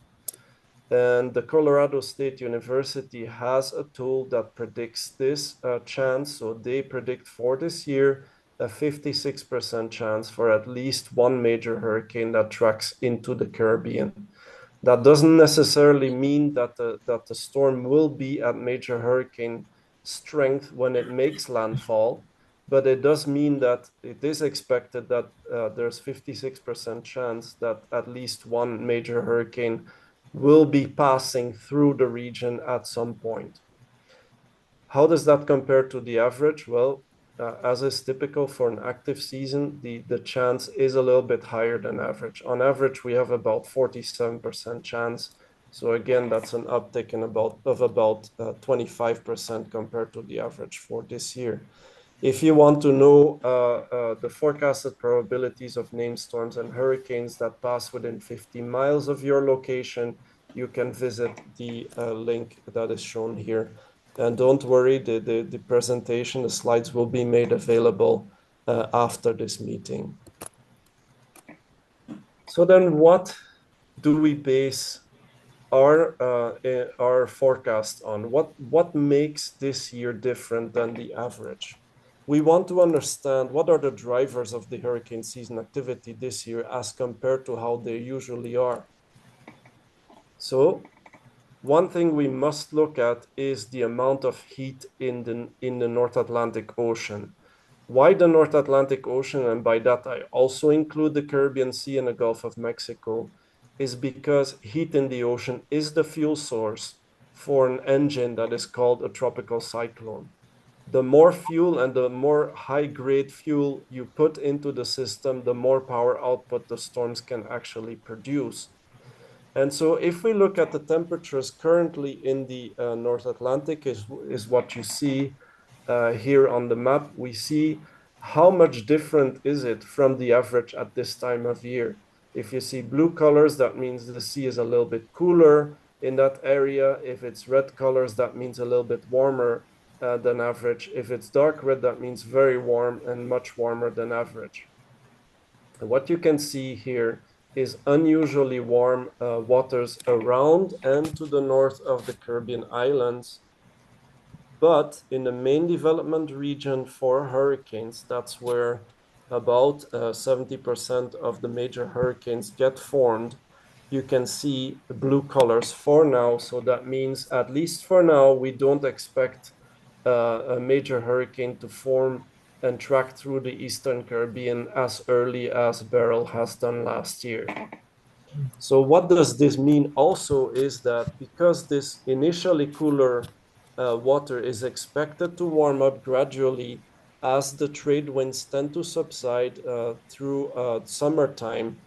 And the Colorado State University has a tool that predicts this chance. So they predict for this year a 56% chance for at least one major hurricane that tracks into the Caribbean. That doesn't necessarily mean that the storm will be at major hurricane strength when it makes landfall, but it does mean that it is expected that there's 56% chance that at least one major hurricane will be passing through the region at some point. How does that compare to the average? Well, as is typical for an active season, the chance is a little bit higher than average. On average, we have about 47% chance. So again, that's an uptick of about 25% compared to the average for this year. If you want to know the forecasted probabilities of named storms and hurricanes that pass within 50 miles of your location, you can visit the link that is shown here. And don't worry, the presentation, the slides will be made available after this meeting. So then what do we base our forecast on? What makes this year different than the average? We want to understand what are the drivers of the hurricane season activity this year as compared to how they usually are. So one thing we must look at is the amount of heat in the North Atlantic Ocean. Why the North Atlantic Ocean, and by that I also include the Caribbean Sea and the Gulf of Mexico, is because heat in the ocean is the fuel source for an engine that is called a tropical cyclone. The more fuel and the more high-grade fuel you put into the system, the more power output the storms can actually produce. And so if we look at the temperatures currently in the North Atlantic is what you see here on the map, we see how much different is it from the average at this time of year. If you see blue colors, that means the sea is a little bit cooler in that area. If it's red colors, that means a little bit warmer than average. If it's dark red, that means very warm and much warmer than average. And what you can see here is unusually warm waters around and to the north of the Caribbean islands. But in the main development region for hurricanes, that's where about 70% of the major hurricanes get formed. you can see the blue colors for now. So that means, at least for now, we don't expect a major hurricane to form and track through the Eastern Caribbean as early as Beryl has done last year. So what does this mean also is that because this initially cooler water is expected to warm up gradually as the trade winds tend to subside through summertime,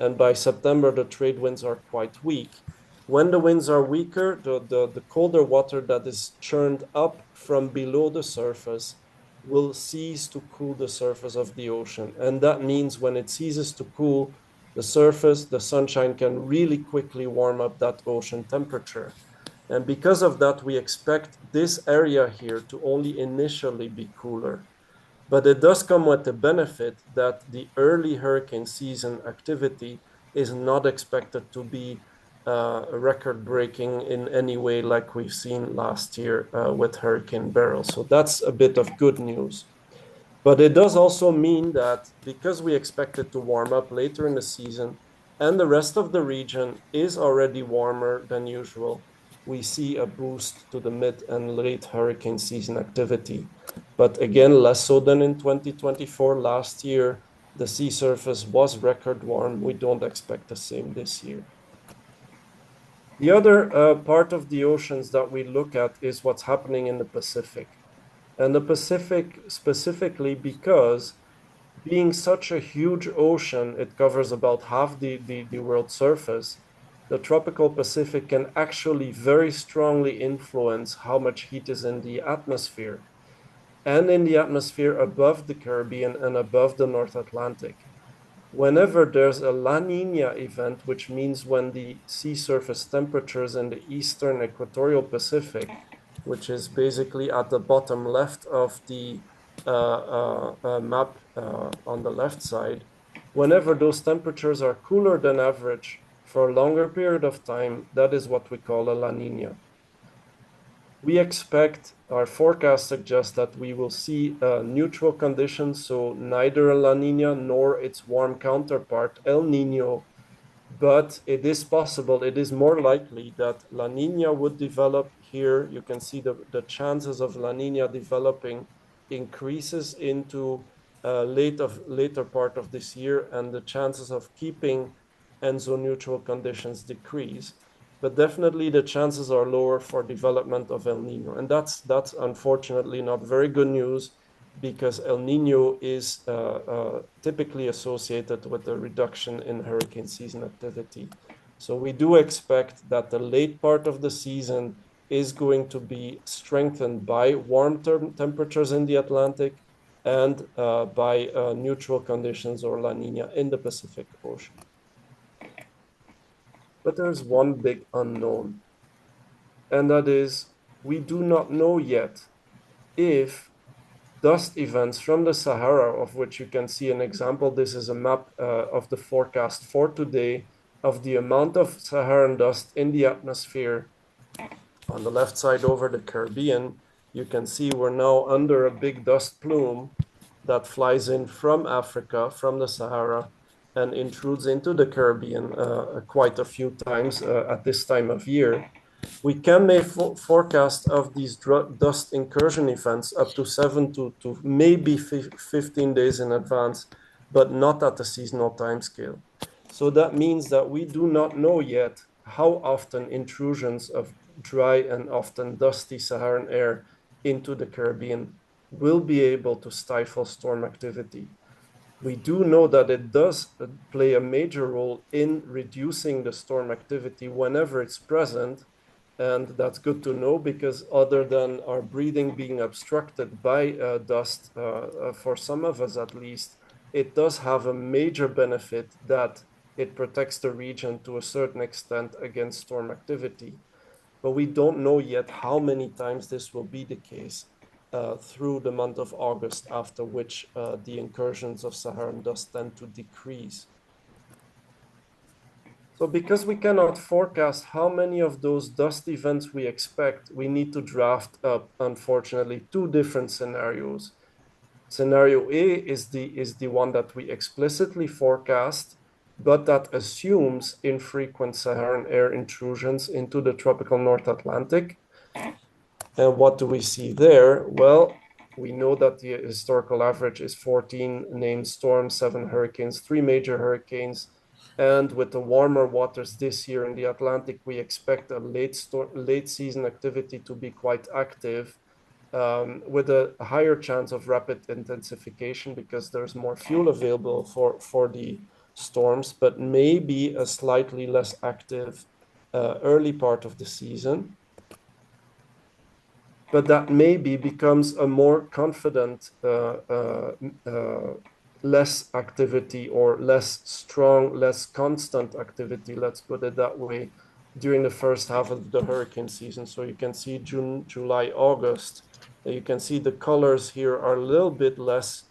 and by September the trade winds are quite weak. When the winds are weaker, the colder water that is churned up from below the surface will cease to cool the surface of the ocean. And that means when it ceases to cool the surface, the sunshine can really quickly warm up that ocean temperature. And because of that, we expect this area here to only initially be cooler. But it does come with the benefit that the early hurricane season activity is not expected to be record breaking in any way like we've seen last year with Hurricane Beryl. So that's a bit of good news. But it does also mean that because we expect it to warm up later in the season and the rest of the region is already warmer than usual, we see a boost to the mid and late hurricane season activity. But again, less so than in 2024. Last year, the sea surface was record warm. We don't expect the same this year. The other part of the oceans that we look at is what's happening in the Pacific. And the Pacific specifically because being such a huge ocean, it covers about half the world's surface. The tropical Pacific can actually very strongly influence how much heat is in the atmosphere and in the atmosphere above the Caribbean and above the North Atlantic. Whenever there's a La Nina event, which means when the sea surface temperatures in the eastern equatorial Pacific, which is basically at the bottom left of the map on the left side, whenever those temperatures are cooler than average for a longer period of time, that is what we call a La Nina. We expect, our forecast suggests that we will see neutral conditions, so neither a La Nina nor its warm counterpart, El Nino, but it is possible, it is more likely that La Nina would develop here. You can see the chances of La Nina developing increases into later part of this year, and the chances of keeping ENSO neutral conditions decrease. But definitely the chances are lower for development of El Nino. And that's unfortunately not very good news, because El Nino is typically associated with a reduction in hurricane season activity. So we do expect that the late part of the season is going to be strengthened by warm temperatures in the Atlantic and by neutral conditions or La Nina in the Pacific Ocean. But there's one big unknown, and that is we do not know yet if dust events from the Sahara, of which you can see an example. This is a map of the forecast for today of the amount of Saharan dust in the atmosphere. On the left side over the Caribbean, you can see we're now under a big dust plume that flies in from Africa, from the Sahara, and intrudes into the Caribbean quite a few times at this time of year. We can make forecast of these dust incursion events up to 7 to maybe 15 days in advance, but not at the seasonal timescale. So that means that we do not know yet how often intrusions of dry and often dusty Saharan air into the Caribbean will be able to stifle storm activity. We do know that it does play a major role in reducing the storm activity whenever it's present. And that's good to know, because other than our breathing being obstructed by dust, for some of us at least, it does have a major benefit that it protects the region to a certain extent against storm activity. But we don't know yet how many times this will be the case through the month of August, after which the incursions of Saharan dust tend to decrease. So because we cannot forecast how many of those dust events we expect, we need to draft up, unfortunately, two different scenarios. Scenario A is the one that we explicitly forecast, but that assumes infrequent Saharan air intrusions into the tropical North Atlantic. And what do we see there? Well, we know that the historical average is 14 named storms, 7 hurricanes, 3 major hurricanes. And with the warmer waters this year in the Atlantic, we expect a late season activity to be quite active, with a higher chance of rapid intensification because there's more fuel available for the storms, but maybe a slightly less active early part of the season. But that maybe becomes a more confident, less activity or less strong, less constant activity, let's put it that way, during the first half of the hurricane season. So you can see June, July, August. You can see the colors here are a little bit less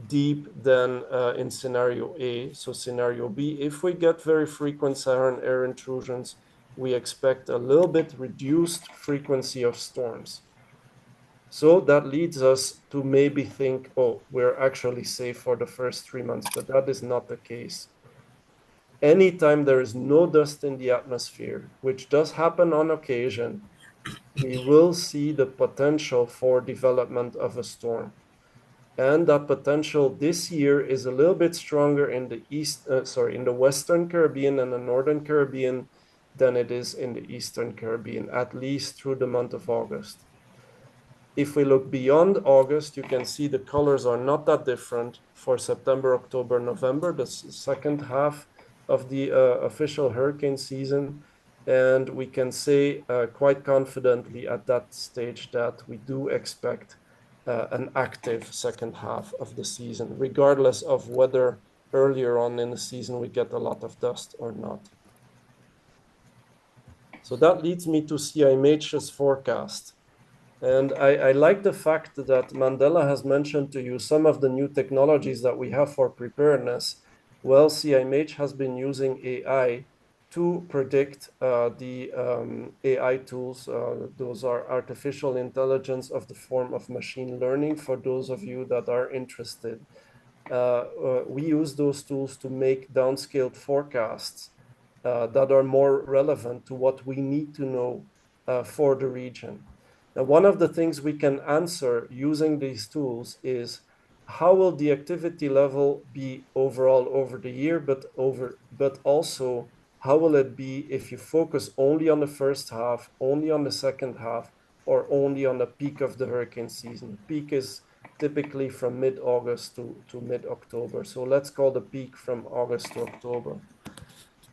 deep than in scenario A. So scenario B, if we get very frequent Saharan air intrusions, we expect a little bit reduced frequency of storms. So that leads us to maybe think, oh, we're actually safe for the first 3 months, but that is not the case. Anytime there is no dust in the atmosphere, which does happen on occasion, we will see the potential for development of a storm. And that potential this year is a little bit stronger in the Western Caribbean and the Northern Caribbean than it is in the Eastern Caribbean, at least through the month of August. If we look beyond August, you can see the colors are not that different for September, October, November, the second half of the official hurricane season. And we can say quite confidently at that stage that we do expect an active second half of the season, regardless of whether earlier on in the season we get a lot of dust or not. So that leads me to CIMH's forecast. And I like the fact that Mandela has mentioned to you some of the new technologies that we have for preparedness. Well, CIMH has been using AI to predict the AI tools. Those are artificial intelligence of the form of machine learning for those of you that are interested. We use those tools to make downscaled forecasts that are more relevant to what we need to know for the region. Now, one of the things we can answer using these tools is how will the activity level be overall over the year, but also how will it be if you focus only on the first half, only on the second half, or only on the peak of the hurricane season? The peak is typically from mid-August to mid-October. So let's call the peak from August to October.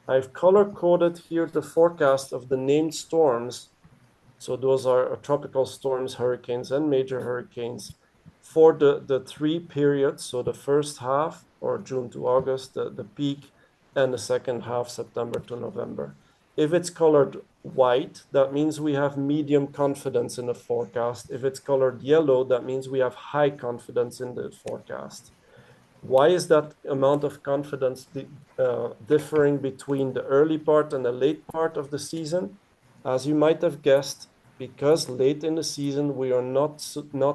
I've color-coded here the forecast of the named storms. So those are tropical storms, hurricanes, and major hurricanes for the 3 periods. So the first half, or June to August, the peak, and the second half, September to November. If it's colored white, that means we have medium confidence in the forecast. If it's colored yellow, that means we have high confidence in the forecast. Why is that amount of confidence differing between the early part and the late part of the season? As you might have guessed, because late in the season, we are not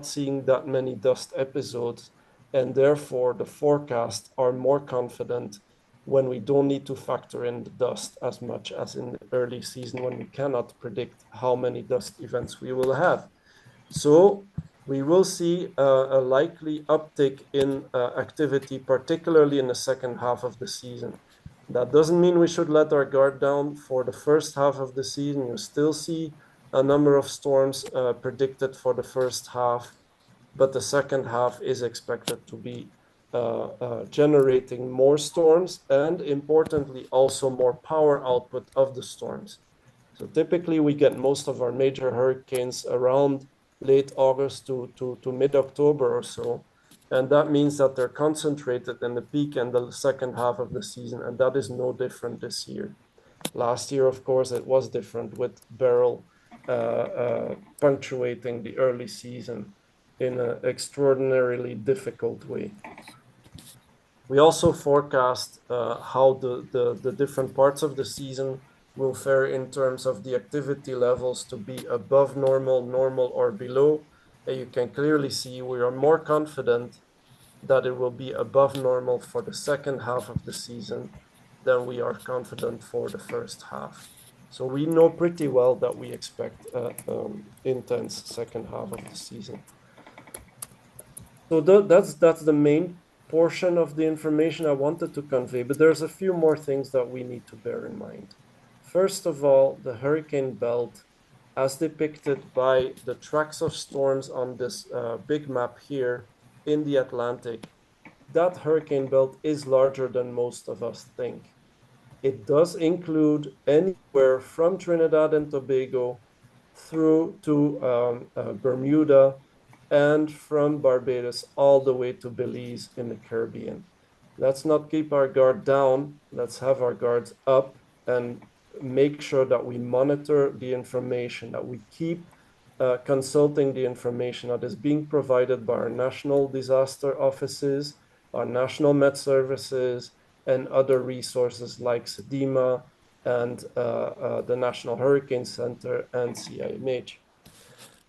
seeing that many dust episodes, and therefore the forecasts are more confident when we don't need to factor in the dust as much as in the early season when we cannot predict how many dust events we will have. So we will see a likely uptick in activity, particularly in the second half of the season. That doesn't mean we should let our guard down for the first half of the season. You still see a number of storms predicted for the first half, but the second half is expected to be generating more storms and, importantly, also more power output of the storms. So typically we get most of our major hurricanes around late August to mid-October or so. And that means that they're concentrated in the peak and the second half of the season. And that is no different this year. Last year, of course, it was different with Beryl punctuating the early season in an extraordinarily difficult way. We also forecast how the different parts of the season will fare in terms of the activity levels to be above normal, normal, or below. And you can clearly see we are more confident that it will be above normal for the second half of the season then we are confident for the first half. So we know pretty well that we expect intense second half of the season. So that's the main portion of the information I wanted to convey, but there's a few more things that we need to bear in mind. First of all, the hurricane belt, as depicted by the tracks of storms on this big map here in the Atlantic, that hurricane belt is larger than most of us think. It does include anywhere from Trinidad and Tobago through to Bermuda, and from Barbados all the way to Belize in the Caribbean. Let's not keep our guard down. Let's have our guards up and make sure that we monitor the information, that we keep consulting the information that is being provided by our national disaster offices, our national Met services, and other resources like CDEMA and the National Hurricane Center and CIMH.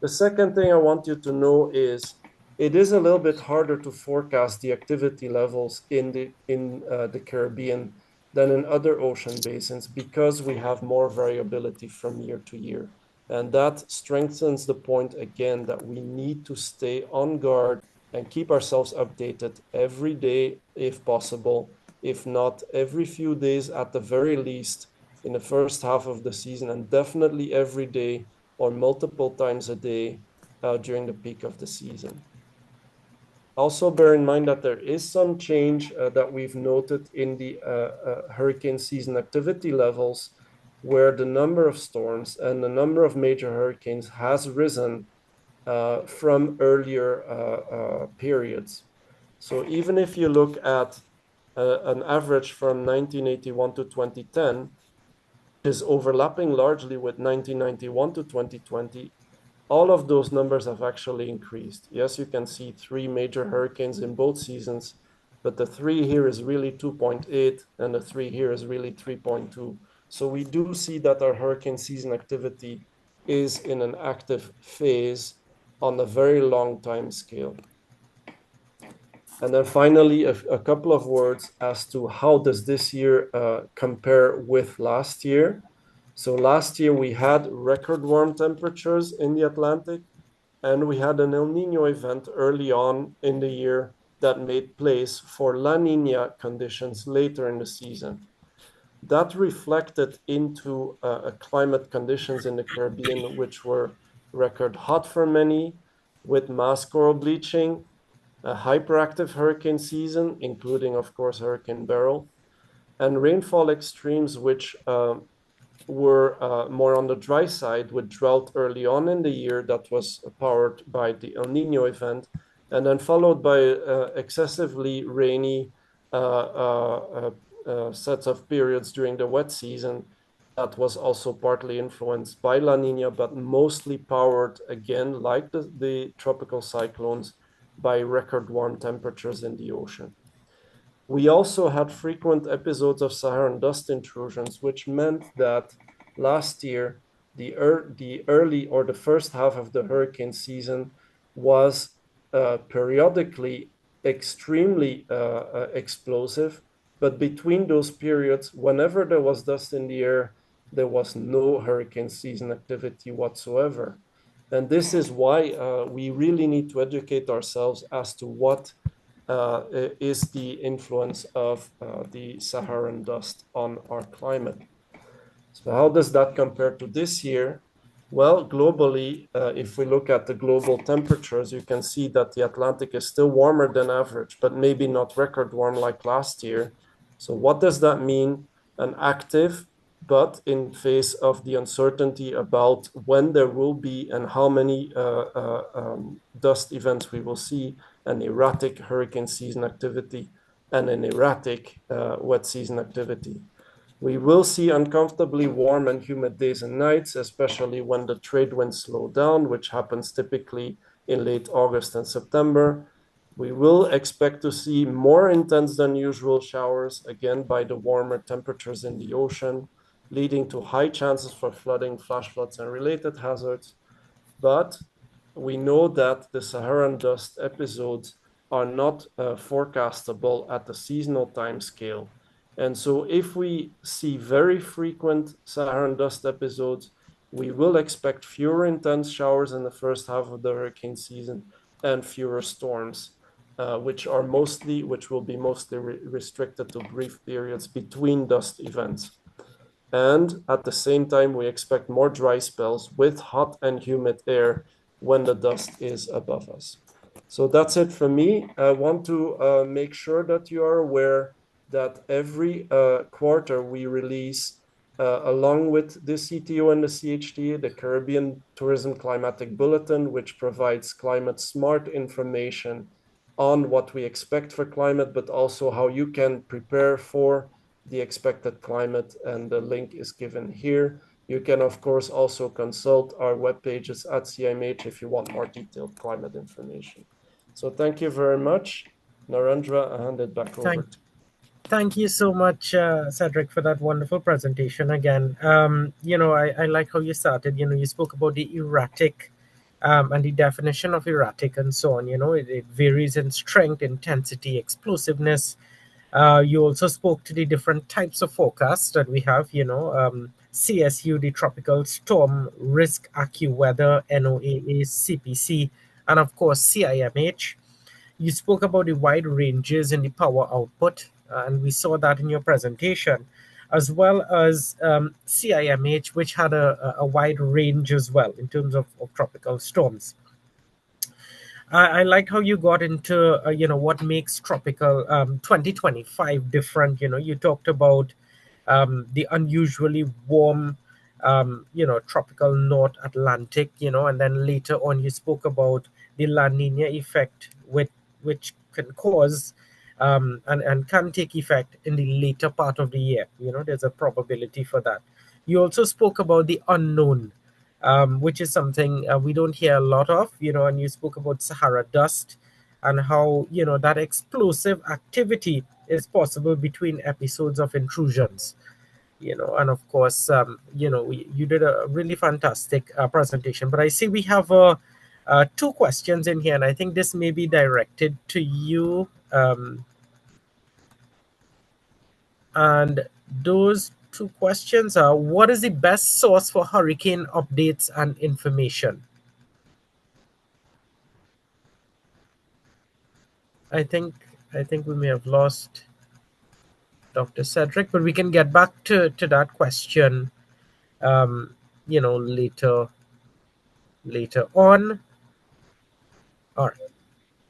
The second thing I want you to know is it is a little bit harder to forecast the activity levels in the Caribbean than in other ocean basins because we have more variability from year to year. And that strengthens the point again that we need to stay on guard and keep ourselves updated every day if possible, if not every few days at the very least in the first half of the season, and definitely every day or multiple times a day during the peak of the season. Also bear in mind that there is some change that we've noted in the hurricane season activity levels, where the number of storms and the number of major hurricanes has risen from earlier periods. So even if you look at an average from 1981 to 2010, is overlapping largely with 1991 to 2020, all of those numbers have actually increased. Yes, you can see 3 major hurricanes in both seasons, but the 3 here is really 2.8 and the 3 here is really 3.2. So we do see that our hurricane season activity is in an active phase on a very long time scale. And then finally, a couple of words as to how does this year compare with last year. So last year we had record warm temperatures in the Atlantic, and we had an El Nino event early on in the year that made place for La Nina conditions later in the season. That reflected into climate conditions in the Caribbean, which were record hot for many, with mass coral bleaching, a hyperactive hurricane season, including, of course, Hurricane Beryl, and rainfall extremes, which were more on the dry side with drought early on in the year that was powered by the El Nino event, and then followed by excessively rainy sets of periods during the wet season that was also partly influenced by La Nina, but mostly powered again, like the tropical cyclones, by record warm temperatures in the ocean. We also had frequent episodes of Saharan dust intrusions, which meant that last year, the early or the first half of the hurricane season was periodically extremely explosive. But between those periods, whenever there was dust in the air, there was no hurricane season activity whatsoever. And this is why we really need to educate ourselves as to what is the influence of the Saharan dust on our climate. So how does that compare to this year? Well, globally, if we look at the global temperatures, you can see that the Atlantic is still warmer than average, but maybe not record warm like last year. So what does that mean? An active, but in face of the uncertainty about when there will be and how many dust events we will see, an erratic hurricane season activity and an erratic wet season activity. We will see uncomfortably warm and humid days and nights, especially when the trade winds slow down, which happens typically in late August and September. We will expect to see more intense than usual showers, again by the warmer temperatures in the ocean, leading to high chances for flooding, flash floods, and related hazards. But we know that the Saharan dust episodes are not forecastable at the seasonal time scale. And so if we see very frequent Saharan dust episodes, we will expect fewer intense showers in the first half of the hurricane season and fewer storms, which will be mostly restricted to brief periods between dust events. And at the same time, we expect more dry spells with hot and humid air when the dust is above us. So that's it for me. I want to make sure that you are aware that every quarter we release, along with the CTO and the CHTA, the Caribbean Tourism Climatic Bulletin, which provides climate smart information on what we expect for climate, but also how you can prepare for the expected climate, and the link is given here. You can, of course, also consult our web pages at CIMH if you want more detailed climate information. So thank you very much. Narendra, I hand it back over to you. Thank you so much, Cedric, for that wonderful presentation again. I like how you started. You spoke about the erratic and the definition of erratic and so on. It varies in strength, intensity, explosiveness. You also spoke to the different types of forecasts that we have, CSU, the Tropical Storm Risk AccuWeather, NOAA, CPC, and of course CIMH. You spoke about the wide ranges in the power output, and we saw that in your presentation, as well as CIMH, which had a wide range as well in terms of tropical storms. I liked how you got into, what makes tropical 2025 different. You talked about the unusually warm, tropical North Atlantic, and then later on you spoke about the La Nina effect, which can cause and can take effect in the later part of the year. There's a probability for that. You also spoke about the unknown, which is something we don't hear a lot of, and you spoke about Sahara dust and how, that explosive activity is possible between episodes of intrusions, and of course, you did a really fantastic presentation. But I see we have two questions in here, and I think this may be directed to you. And those two questions are: what is the best source for hurricane updates and information? I think we may have lost Dr. Cedric, but we can get back to that question, later on. All right.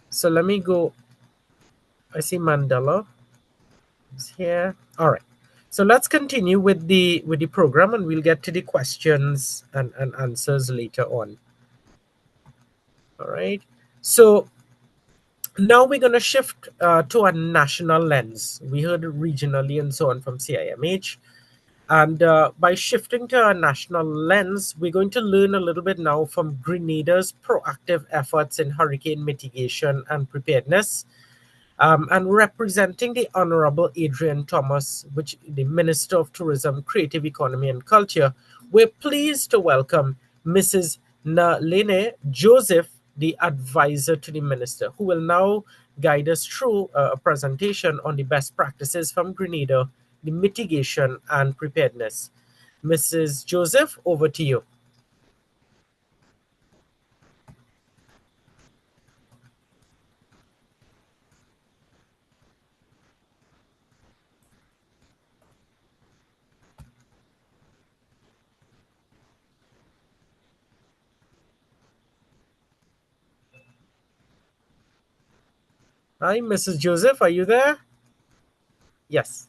So let me go. I see Mandela is here. All right. So let's continue with the program, and we'll get to the questions and answers later on. All right. So now we're going to shift to a national lens. We heard regionally and so on from CIMH. And by shifting to a national lens, we're going to learn a little bit now from Grenada's proactive efforts in hurricane mitigation and preparedness. And representing the Honorable Adrian Thomas, the Minister of Tourism, Creative Economy and Culture, we're pleased to welcome Mrs. Nalene Joseph, the advisor to the Minister, who will now guide us through a presentation on the best practices from Grenada, the mitigation and preparedness. Mrs. Joseph, over to you. Hi, Mrs. Joseph, are you there? Yes.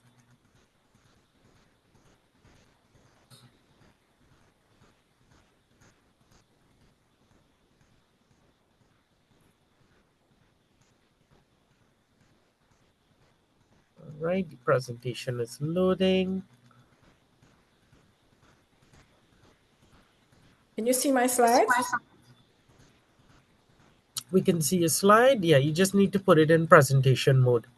All right, the presentation is loading. Can you see my slides? We can see a slide. Yeah, you just need to put it in presentation mode.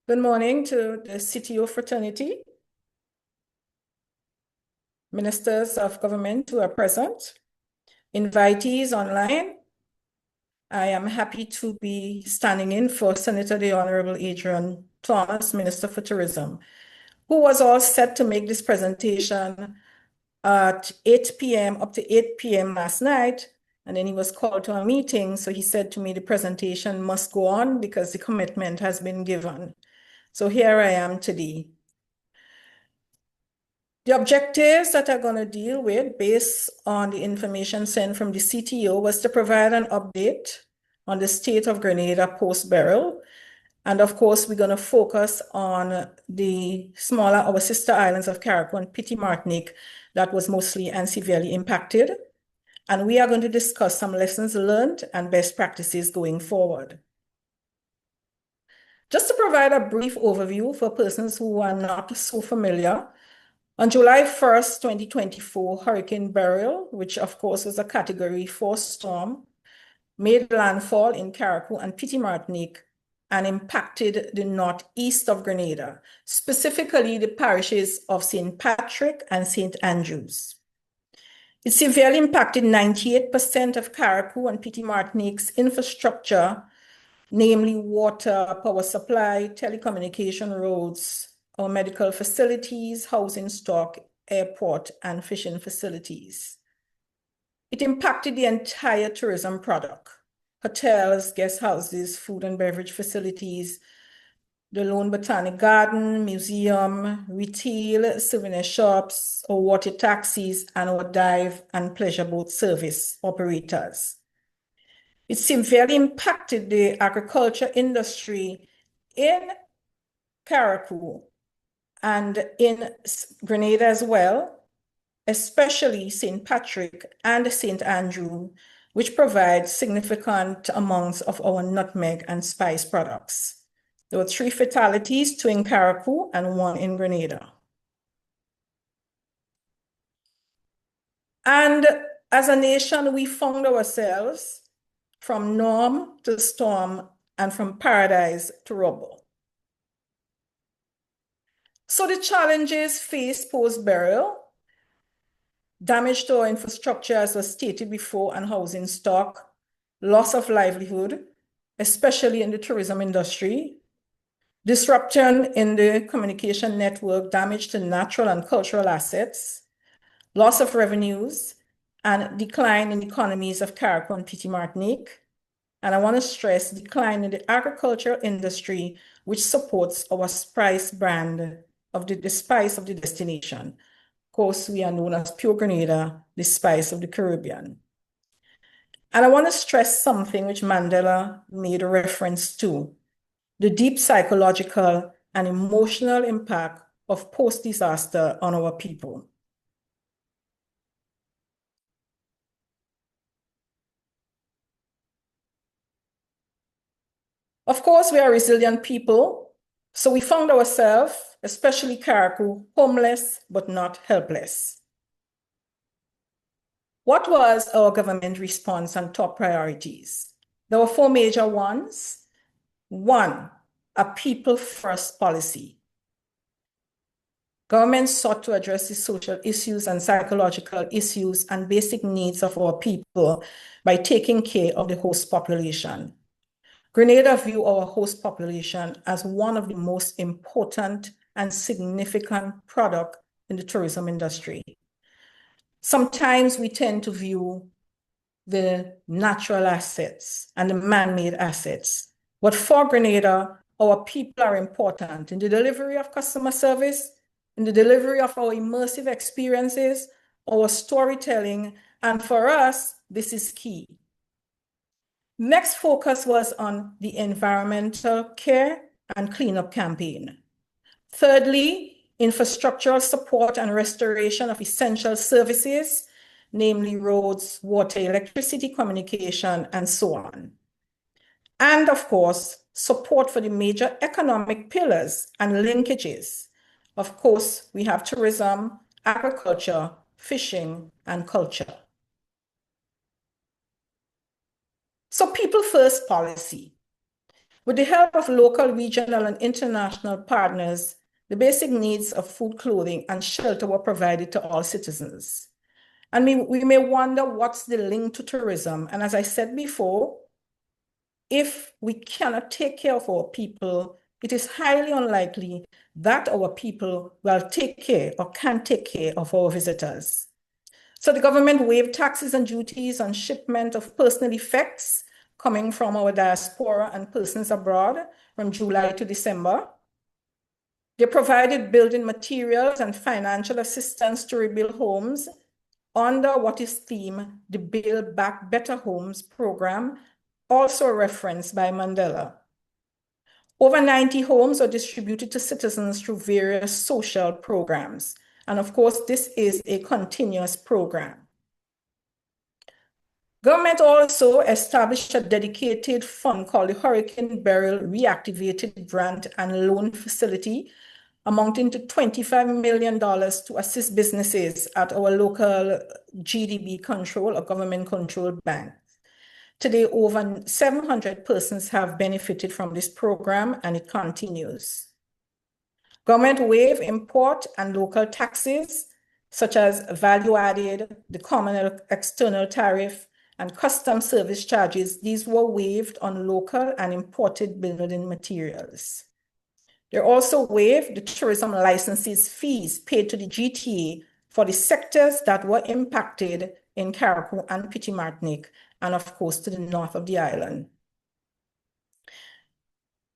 Good morning to the CTO fraternity, ministers of government who are present, invitees online. I am happy to be standing in for Senator the Honorable Adrian Thomas, Minister for Tourism, who was all set to make this presentation at 8 p.m. up to 8 p.m. last night. And then he was called to a meeting. So he said to me, the presentation must go on because the commitment has been given. So here I am today. The objectives that I'm going to deal with based on the information sent from the CTO was to provide an update on the state of Grenada post-Beryl. And of course, we're going to focus on the smaller, our sister islands of Carriacou and Petite Martinique that was mostly and severely impacted. And we are going to discuss some lessons learned and best practices going forward. Just to provide a brief overview for persons who are not so familiar, on July 1st, 2024, Hurricane Beryl, which of course was a Category 4 storm, made landfall in Carriacou and Petite Martinique and impacted the northeast of Grenada, specifically the parishes of St. Patrick and St. Andrews. It severely impacted 98% of Carriacou and Petite Martinique's infrastructure, namely water, power supply, telecommunication roads, our medical facilities, housing stock, airport, and fishing facilities. It impacted the entire tourism product: hotels, guest houses, food and beverage facilities, the Lone Botanic Garden, museum, retail, souvenir shops, our water taxis, and our dive and pleasure boat service operators. It severely impacted the agriculture industry in Carriacou and in Grenada as well, especially St. Patrick and St. Andrew, which provide significant amounts of our nutmeg and spice products. There were 3 fatalities, 2 in Carriacou and 1 in Grenada. And as a nation, we found ourselves from norm to storm and from paradise to rubble. So the challenges faced post-Beryl: damage to our infrastructure, as was stated before, and housing stock, loss of livelihood, especially in the tourism industry, disruption in the communication network, damage to natural and cultural assets, loss of revenues, and decline in economies of Carriacou and Petite Martinique. And I want to stress decline in the agricultural industry, which supports our spice brand of the spice of the destination. Of course, we are known as Pure Grenada, the spice of the Caribbean. And I want to stress something which Mandela made a reference to: the deep psychological and emotional impact of post-disaster on our people. Of course, we are resilient people, so we found ourselves, especially Carriacou, homeless but not helpless. What was our government response and top priorities? There were 4 major ones. 1, a people-first policy. Government sought to address the social issues and psychological issues and basic needs of our people by taking care of the host population. Grenada view our host population as one of the most important and significant products in the tourism industry. Sometimes we tend to view the natural assets and the man-made assets, but for Grenada, our people are important in the delivery of customer service, in the delivery of our immersive experiences, our storytelling, and for us, this is key. Next focus was on the environmental care and cleanup campaign. Thirdly, infrastructural support and restoration of essential services, namely roads, water, electricity, communication, and so on. And of course, support for the major economic pillars and linkages. Of course, we have tourism, agriculture, fishing, and culture. So people first policy. With the help of local, regional, and international partners, the basic needs of food, clothing, and shelter were provided to all citizens. And we may wonder what's the link to tourism. And as I said before, if we cannot take care of our people, it is highly unlikely that our people will take care or can take care of our visitors. So the government waived taxes and duties on shipment of personal effects coming from our diaspora and persons abroad from July to December. They provided building materials and financial assistance to rebuild homes under what is themed the Build Back Better Homes program, also referenced by Mandela. Over 90 homes are distributed to citizens through various social programs. And of course, this is a continuous program. Government also established a dedicated fund called the Hurricane Beryl Reactivated Grant and Loan Facility, amounting to $25 million to assist businesses at our local GDB control or government controlled bank. Today, over 700 persons have benefited from this program, and it continues. Government waived import and local taxes, such as value added, the common external tariff, and custom service charges. These were waived on local and imported building materials. They also waived the tourism licenses fees paid to the GTA for the sectors that were impacted in Carriacou and Petit Martinique, and of course to the north of the island.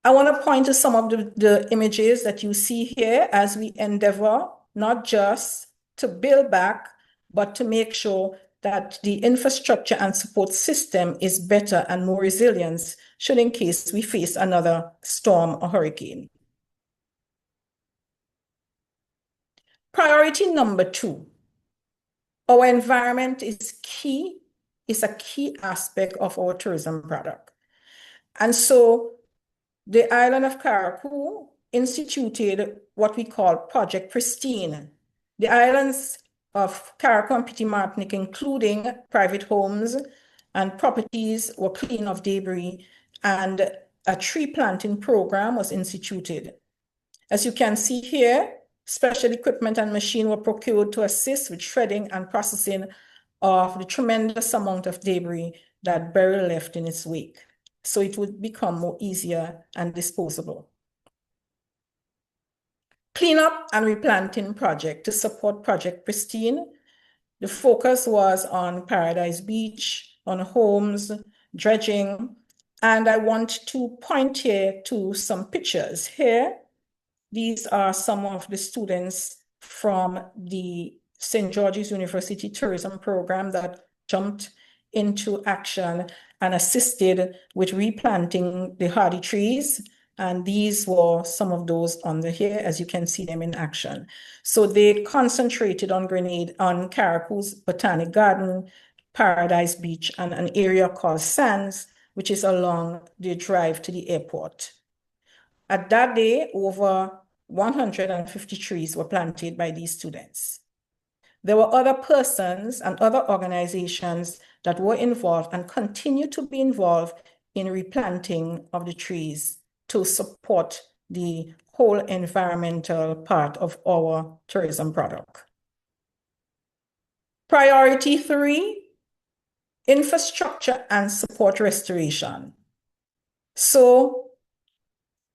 I want to point to some of the images that you see here as we endeavor not just to build back, but to make sure that the infrastructure and support system is better and more resilient should in case we face another storm or hurricane. Priority number 2, our environment is a key aspect of our tourism product. And so the island of Carriacou instituted what we call Project Pristine. The islands of Carriacou and Petit Martinique, including private homes and properties, were clean of debris, and a tree planting program was instituted. As you can see here, special equipment and machine were procured to assist with shredding and processing of the tremendous amount of debris that Beryl left in its wake, so it would become more easier and disposable. Cleanup and replanting project to support Project Pristine. The focus was on Paradise Beach, on homes, dredging, and I want to point here to some pictures here. These are some of the students from the St. George's University Tourism Program that jumped into action and assisted with replanting the hardy trees. And these were some of those under here, as you can see them in action. So they concentrated on Grenada, on Carriacou's Botanic Garden, Paradise Beach, and an area called Sands, which is along the drive to the airport. At that day, over 150 trees were planted by these students. There were other persons and other organizations that were involved and continue to be involved in replanting of the trees to support the whole environmental part of our tourism product. Priority 3, infrastructure and support restoration. So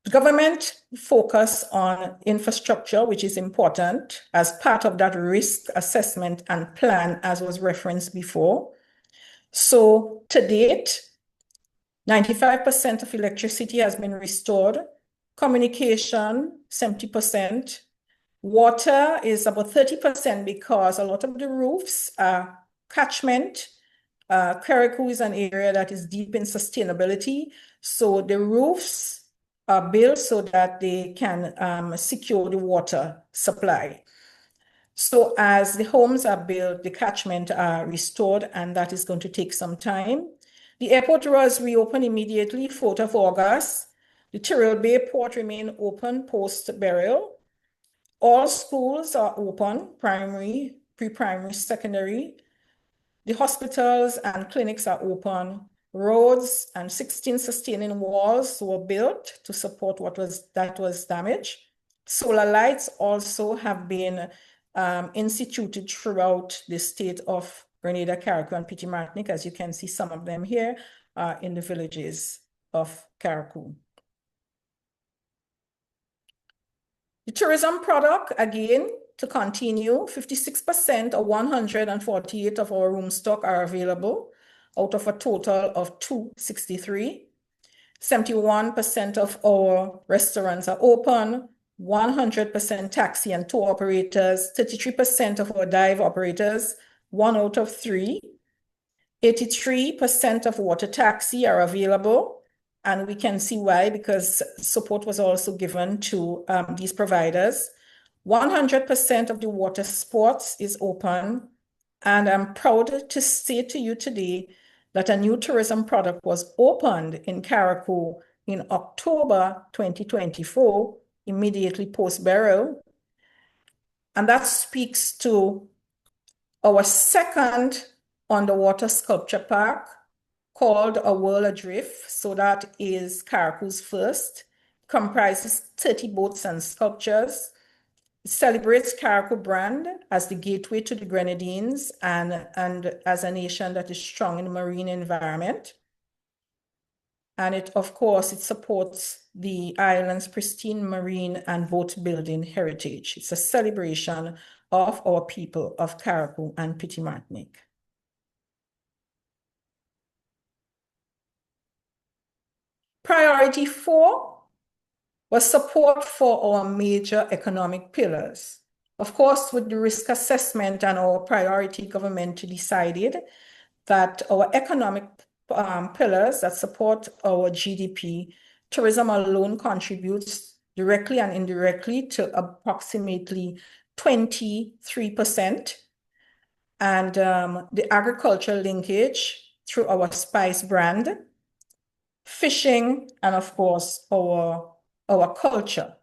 the government focus on infrastructure, which is important as part of that risk assessment and plan, as was referenced before. So to date, 95% of electricity has been restored, communication, 70%, water is about 30% because a lot of the roofs are catchment. Carriacou is an area that is deep in sustainability, so the roofs are built so that they can secure the water supply. So as the homes are built, the catchment are restored, and that is going to take some time. The airport was reopened immediately, 4th of August. The Tyrrell Bay port remained open post-Beryl. All schools are open, primary, pre-primary, secondary. The hospitals and clinics are open. Roads and 16 sustaining walls were built to support what was damaged. Solar lights also have been instituted throughout the state of Grenada, Carriacou, and Petite Martinique. As you can see, some of them here are in the villages of Carriacou. The tourism product, again, to continue, 56% or 148 of our room stock are available out of a total of 263. 71% of our restaurants are open, 100% taxi and tour operators, 33% of our dive operators, 1 out of 3. 83% of water taxi are available, and we can see why, because support was also given to these providers. 100% of the water sports is open, and I'm proud to say to you today that a new tourism product was opened in Carriacou in October 2024, immediately post-Beryl. And that speaks to our second underwater sculpture park called A World Adrift. So that is Carriacou's first, comprises 30 boats and sculptures. It celebrates Carriacou brand as the gateway to the Grenadines and as a nation that is strong in the marine environment. And it, of course, it supports the island's pristine marine and boat building heritage. It's a celebration of our people of Carriacou and Petite Martinique. Priority 4 was support for our major economic pillars. Of course, with the risk assessment and our priority, government decided that our economic pillars that support our GDP, tourism alone contributes directly and indirectly to approximately 23%. And the agricultural linkage through our spice brand, fishing, and of course, our culture.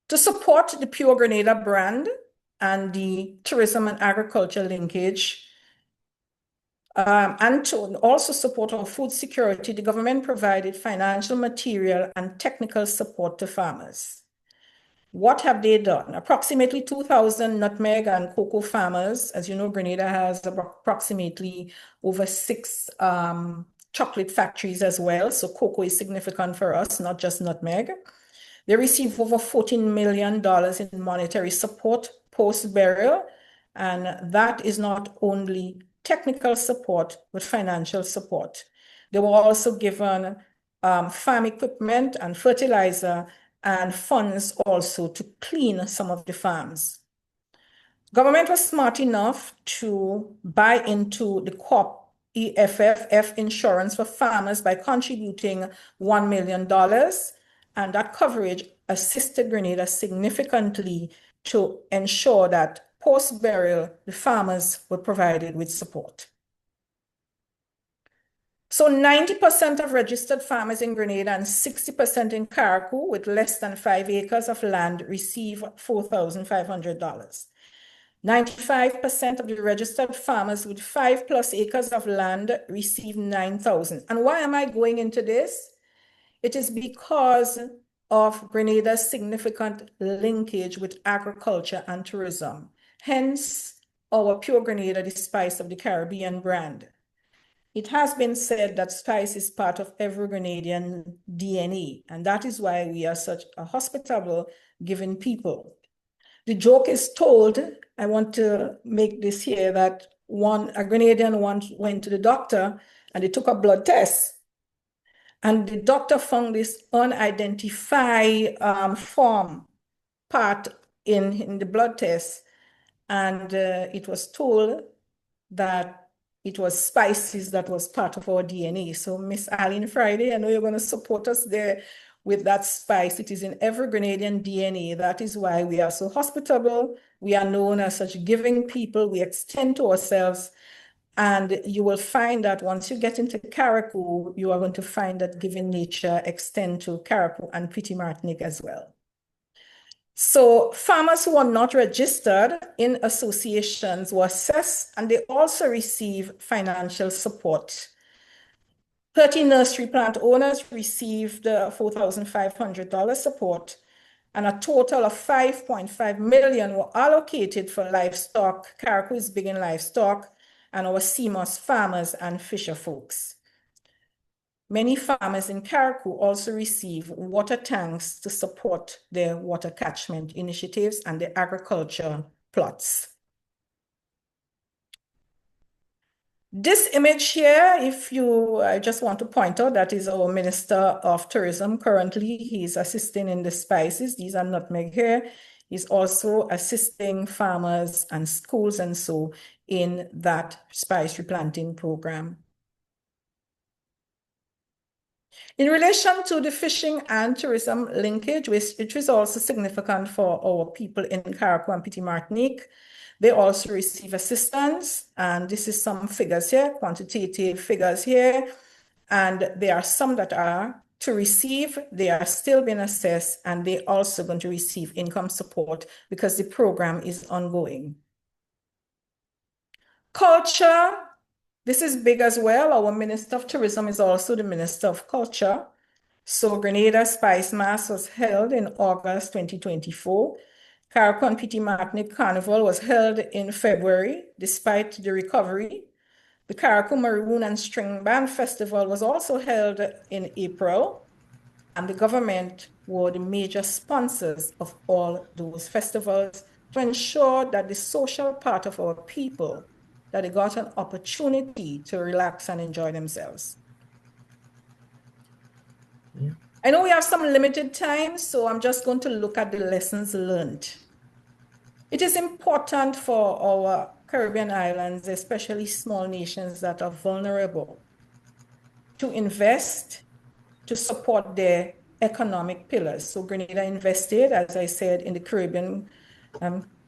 To support the Pure Grenada brand and the tourism and agriculture linkage, and to also support our food security, the government provided financial, material, and technical support to farmers. What have they done? Approximately 2,000 nutmeg and cocoa farmers. As you know, Grenada has approximately over 6 chocolate factories as well. So cocoa is significant for us, not just nutmeg. They received over $14 million in monetary support post-Beryl, and that is not only technical support, but financial support. They were also given farm equipment and fertilizer and funds also to clean some of the farms. Government was smart enough to buy into the COP EFF insurance for farmers by contributing $1 million, and that coverage assisted Grenada significantly to ensure that post-Beryl, the farmers were provided with support. So 90% of registered farmers in Grenada and 60% in Carriacou with less than 5 acres of land receive $4,500. 95% of the registered farmers with 5+ acres of land receive $9,000. And why am I going into this? It is because of Grenada's significant linkage with agriculture and tourism. Hence, our Pure Grenada, the Spice of the Caribbean brand. It has been said that spice is part of every Grenadian DNA, and that is why we are such a hospitable, giving people. The joke is told, I want to make this here, that a Grenadian once went to the doctor and they took a blood test. And the doctor found this unidentified form part in the blood test. And it was told that it was spices that was part of our DNA. So Miss Aline Friday, I know you're going to support us there with that spice. It is in every Grenadian DNA. That is why we are so hospitable. We are known as such giving people. We extend to ourselves. And you will find that once you get into Carriacou, you are going to find that giving nature extend to Carriacou and Petite Martinique as well. So farmers who are not registered in associations were assessed, and they also receive financial support. 30 nursery plant owners received $4,500 support, and a total of $5.5 million were allocated for livestock. Carriacou is big in livestock, and our CMOS farmers and fisher folks. Many farmers in Carriacou also receive water tanks to support their water catchment initiatives and their agriculture plots. This image here, I just want to point out, that is our Minister of Tourism currently. He's assisting in the spices. These are nutmeg here. He's also assisting farmers and schools and so in that spice replanting program. In relation to the fishing and tourism linkage, which is also significant for our people in Carriacou and Petite Martinique, they also receive assistance, and this is some figures here, quantitative figures here, and there are some that are to receive, they are still being assessed, and they're also going to receive income support because the program is ongoing. Culture, this is big as well. Our Minister of Tourism is also the Minister of Culture. So Grenada Spice Mass was held in August 2024. Carriacou and Petite Martinique Carnival was held in February, despite the recovery. The Carriacou Maroon and String Band Festival was also held in April, and the government were the major sponsors of all those festivals to ensure that the social part of our people, that they got an opportunity to relax and enjoy themselves. Yeah. I know we have some limited time, so I'm just going to look at the lessons learned. It is important for our Caribbean islands, especially small nations that are vulnerable, to invest to support their economic pillars. So Grenada invested, as I said, in the Caribbean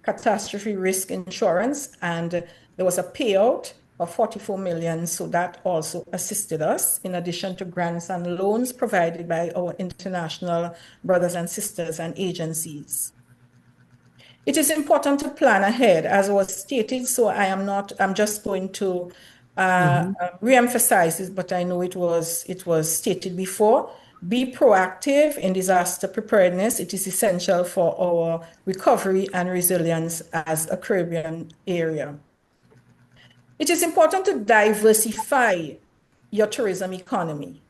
catastrophe risk insurance, and there was a payout of 44 million. So that also assisted us, in addition to grants and loans provided by our international brothers and sisters and agencies. It is important to plan ahead, as was stated, so I'm just going to re-emphasize it, but I know it was stated before. Be proactive in disaster preparedness. It is essential for our recovery and resilience as a Caribbean area. It is important to diversify your tourism economy.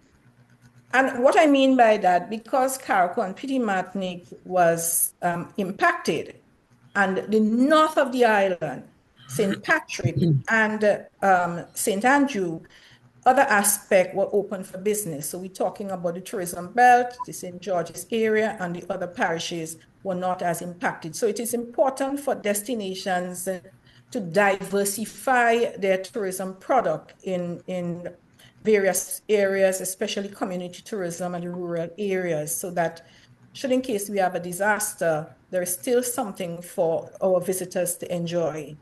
And what I mean by that, because Carriacou and Petite Martinique was impacted, and the north of the island, St. Patrick and St. Andrew, other aspects were open for business. So we're talking about the tourism belt, the St. George's area, and the other parishes were not as impacted. So it is important for destinations to diversify their tourism product in various areas, especially community tourism and the rural areas, so that should in case we have a disaster, there is still something for our visitors to enjoy.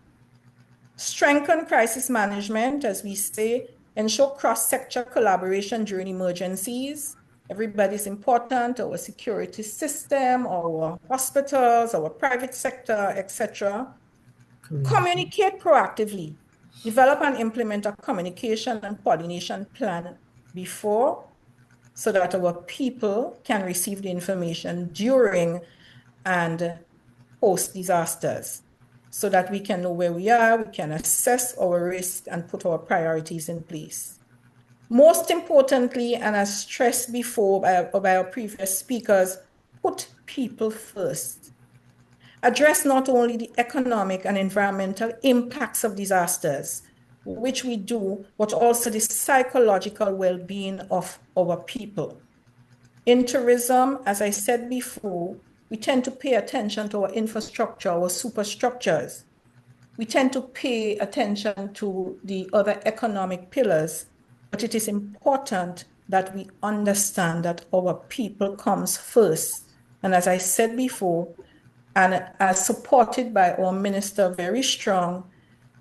Strengthen crisis management, as we say, ensure cross-sector collaboration during emergencies. Everybody's important, our security system, our hospitals, our private sector, etc. Communicate proactively. Develop and implement a communication and coordination plan before, so that our people can receive the information during and post disasters, so that we can know where we are, we can assess our risk and put our priorities in place. Most importantly, and as stressed before by our previous speakers, put people first. Address not only the economic and environmental impacts of disasters, which we do, but also the psychological well-being of our people. In tourism, as I said before, we tend to pay attention to our infrastructure, our superstructures. We tend to pay attention to the other economic pillars, but it is important that we understand that our people comes first. And as I said before, and as supported by our minister very strong,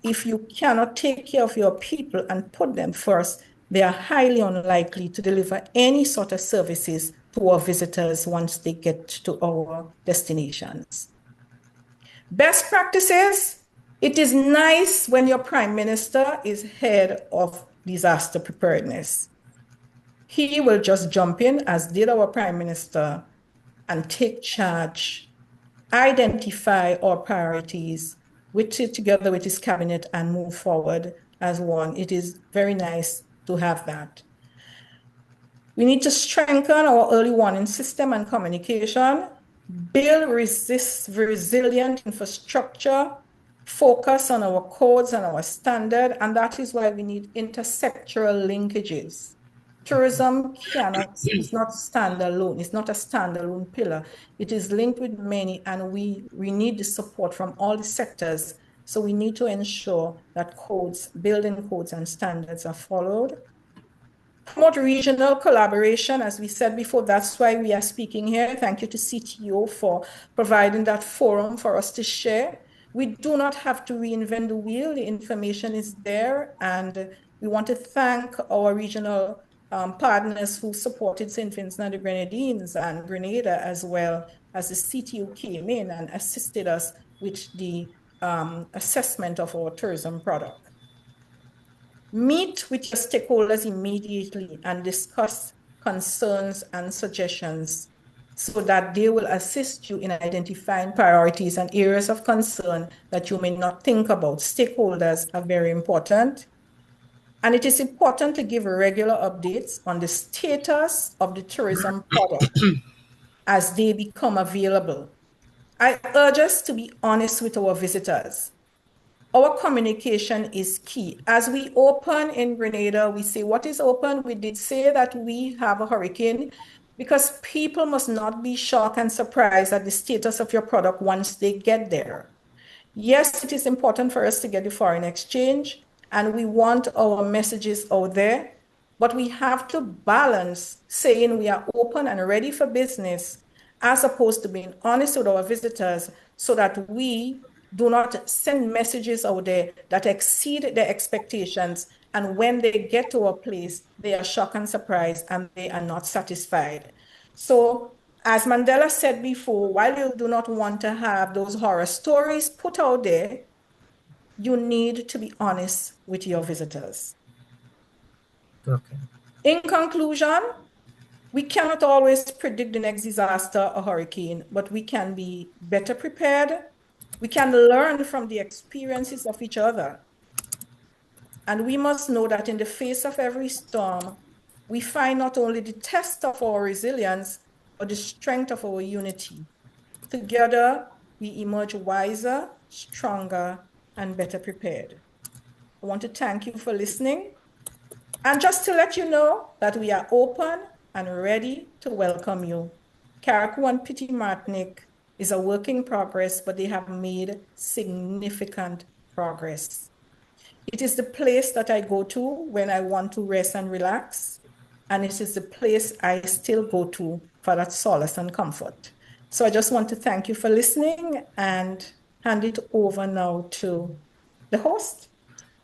if you cannot take care of your people and put them first, they are highly unlikely to deliver any sort of services to our visitors once they get to our destinations. Best practices. It is nice when your Prime Minister is head of disaster preparedness. He will just jump in, as did our Prime Minister, and take charge, identify our priorities, together with his cabinet, and move forward as one. It is very nice to have that. We need to strengthen our early warning system and communication, build resilient infrastructure, focus on our codes and our standard, and that is why we need intersectoral linkages. Tourism is not standalone. It's not a standalone pillar. It is linked with many, and we need the support from all the sectors. So we need to ensure that building codes and standards are followed. Promote regional collaboration, as we said before, that's why we are speaking here. Thank you to CTO for providing that forum for us to share. We do not have to reinvent the wheel. The information is there, and we want to thank our regional partners who supported St. Vincent and the Grenadines and Grenada, as well as the CTO came in and assisted us with the assessment of our tourism product. Meet with your stakeholders immediately and discuss concerns and suggestions so that they will assist you in identifying priorities and areas of concern that you may not think about. Stakeholders are very important. And it is important to give regular updates on the status of the tourism product as they become available. I urge us to be honest with our visitors. Our communication is key. As we open in Grenada, we say, what is open? We did say that we have a hurricane, because people must not be shocked and surprised at the status of your product once they get there. Yes, it is important for us to get the foreign exchange, and we want our messages out there, but we have to balance saying we are open and ready for business as opposed to being honest with our visitors so that we do not send messages out there that exceed their expectations. And when they get to a place, they are shocked and surprised and they are not satisfied. So as Mandela said before, while you do not want to have those horror stories put out there, you need to be honest with your visitors. Okay. In conclusion, we cannot always predict the next disaster or hurricane, but we can be better prepared. We can learn from the experiences of each other. And we must know that in the face of every storm, we find not only the test of our resilience, but the strength of our unity. Together, we emerge wiser, stronger, and better prepared. I want to thank you for listening. And just to let you know that we are open and ready to welcome you. Carriacou and Petit Martinique is a work in progress, but they have made significant progress. It is the place that I go to when I want to rest and relax, and it is the place I still go to for that solace and comfort. So I just want to thank you for listening and hand it over now to the host.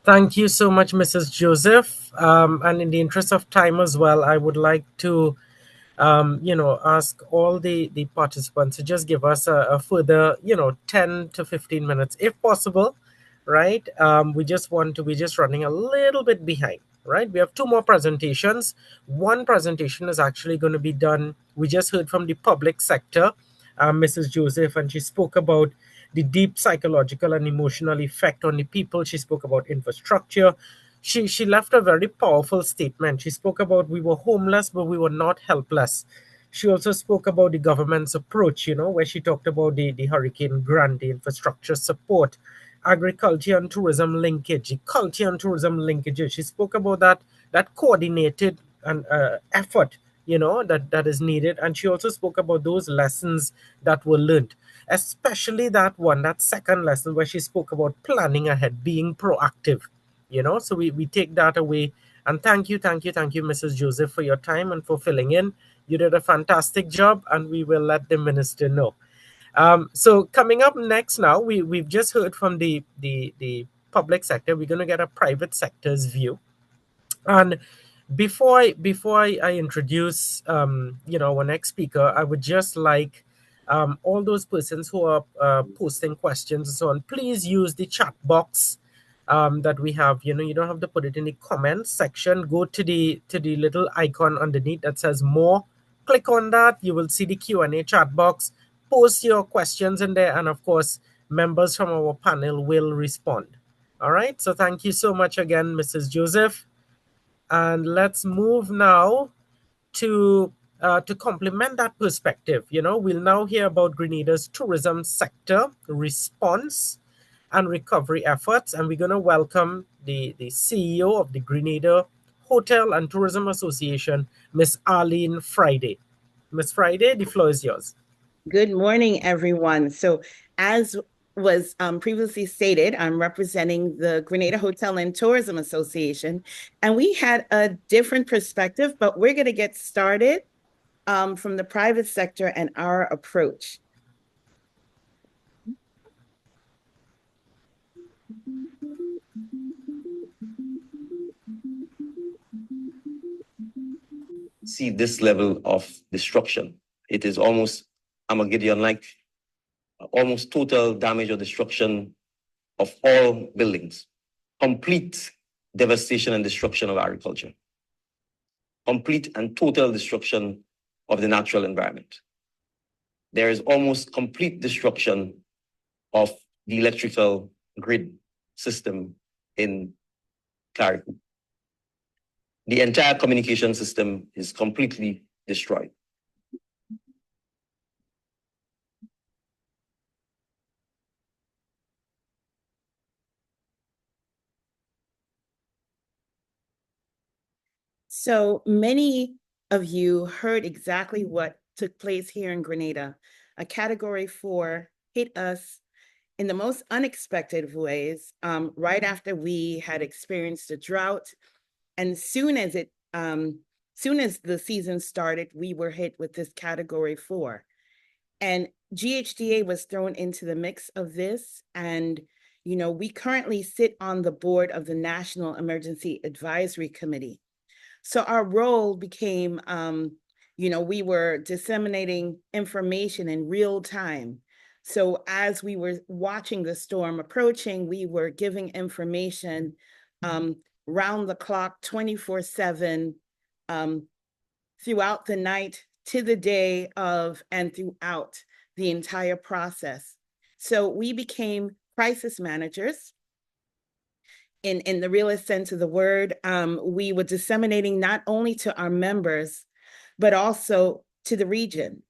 Thank you so much, Mrs. Joseph. And in the interest of time as well, I would like to ask all the participants to just give us a further, 10 to 15 minutes, if possible, right? We're just running a little bit behind, right? We have 2 more presentations. One presentation is actually going to be done. We just heard from the public sector, Mrs. Joseph, and she spoke about the deep psychological and emotional effect on the people. She spoke about infrastructure. She left a very powerful statement. She spoke about we were homeless, but we were not helpless. She also spoke about the government's approach, where she talked about the hurricane grant, the infrastructure support, agriculture and tourism linkage, the culture and tourism linkages. She spoke about that coordinated and effort, that is needed. And she also spoke about those lessons that were learned, especially that second lesson where she spoke about planning ahead, being proactive. So we take that away. And thank you, Mrs. Joseph, for your time and for filling in. You did a fantastic job, and we will let the minister know. So coming up next now, we've just heard from the public sector. We're going to get a private sector's view. And Before I introduce our next speaker, I would just like all those persons who are posting questions and so on, please use the chat box that we have. You don't have to put it in the comments section. Go to the little icon underneath that says more. Click on that. You will see the Q&A chat box. Post your questions in there, and of course, members from our panel will respond. All right. So thank you so much again, Mrs. Joseph. And let's move now to complement that perspective. We'll now hear about Grenada's tourism sector response and recovery efforts, and we're going to welcome the CEO of the Grenada Hotel and Tourism Association, Miss Arlene Friday. Miss Friday, the floor is yours. Good morning, everyone. So as was previously stated, I'm representing the Grenada Hotel and Tourism Association, and we had a different perspective, but we're going to get started from the private sector and our approach. See this level of destruction. It is almost Armageddon-like, almost total damage or destruction of all buildings, complete devastation and destruction of agriculture, complete and total destruction of the natural environment. There is almost complete destruction of the electrical grid system in Carriacou. The entire communication system is completely destroyed. So many of you heard exactly what took place here in Grenada. A Category 4 hit us in the most unexpected ways, right after we had experienced a drought. And soon as the season started, we were hit with this Category 4. And GHTA was thrown into the mix of this. And, we currently sit on the board of the National Emergency Advisory Committee. So our role became, we were disseminating information in real time. So as we were watching the storm approaching, we were giving information round the clock, 24/7, throughout the night to the day of and throughout the entire process. So we became crisis managers. In the realest sense of the word, we were disseminating not only to our members, but also to the region.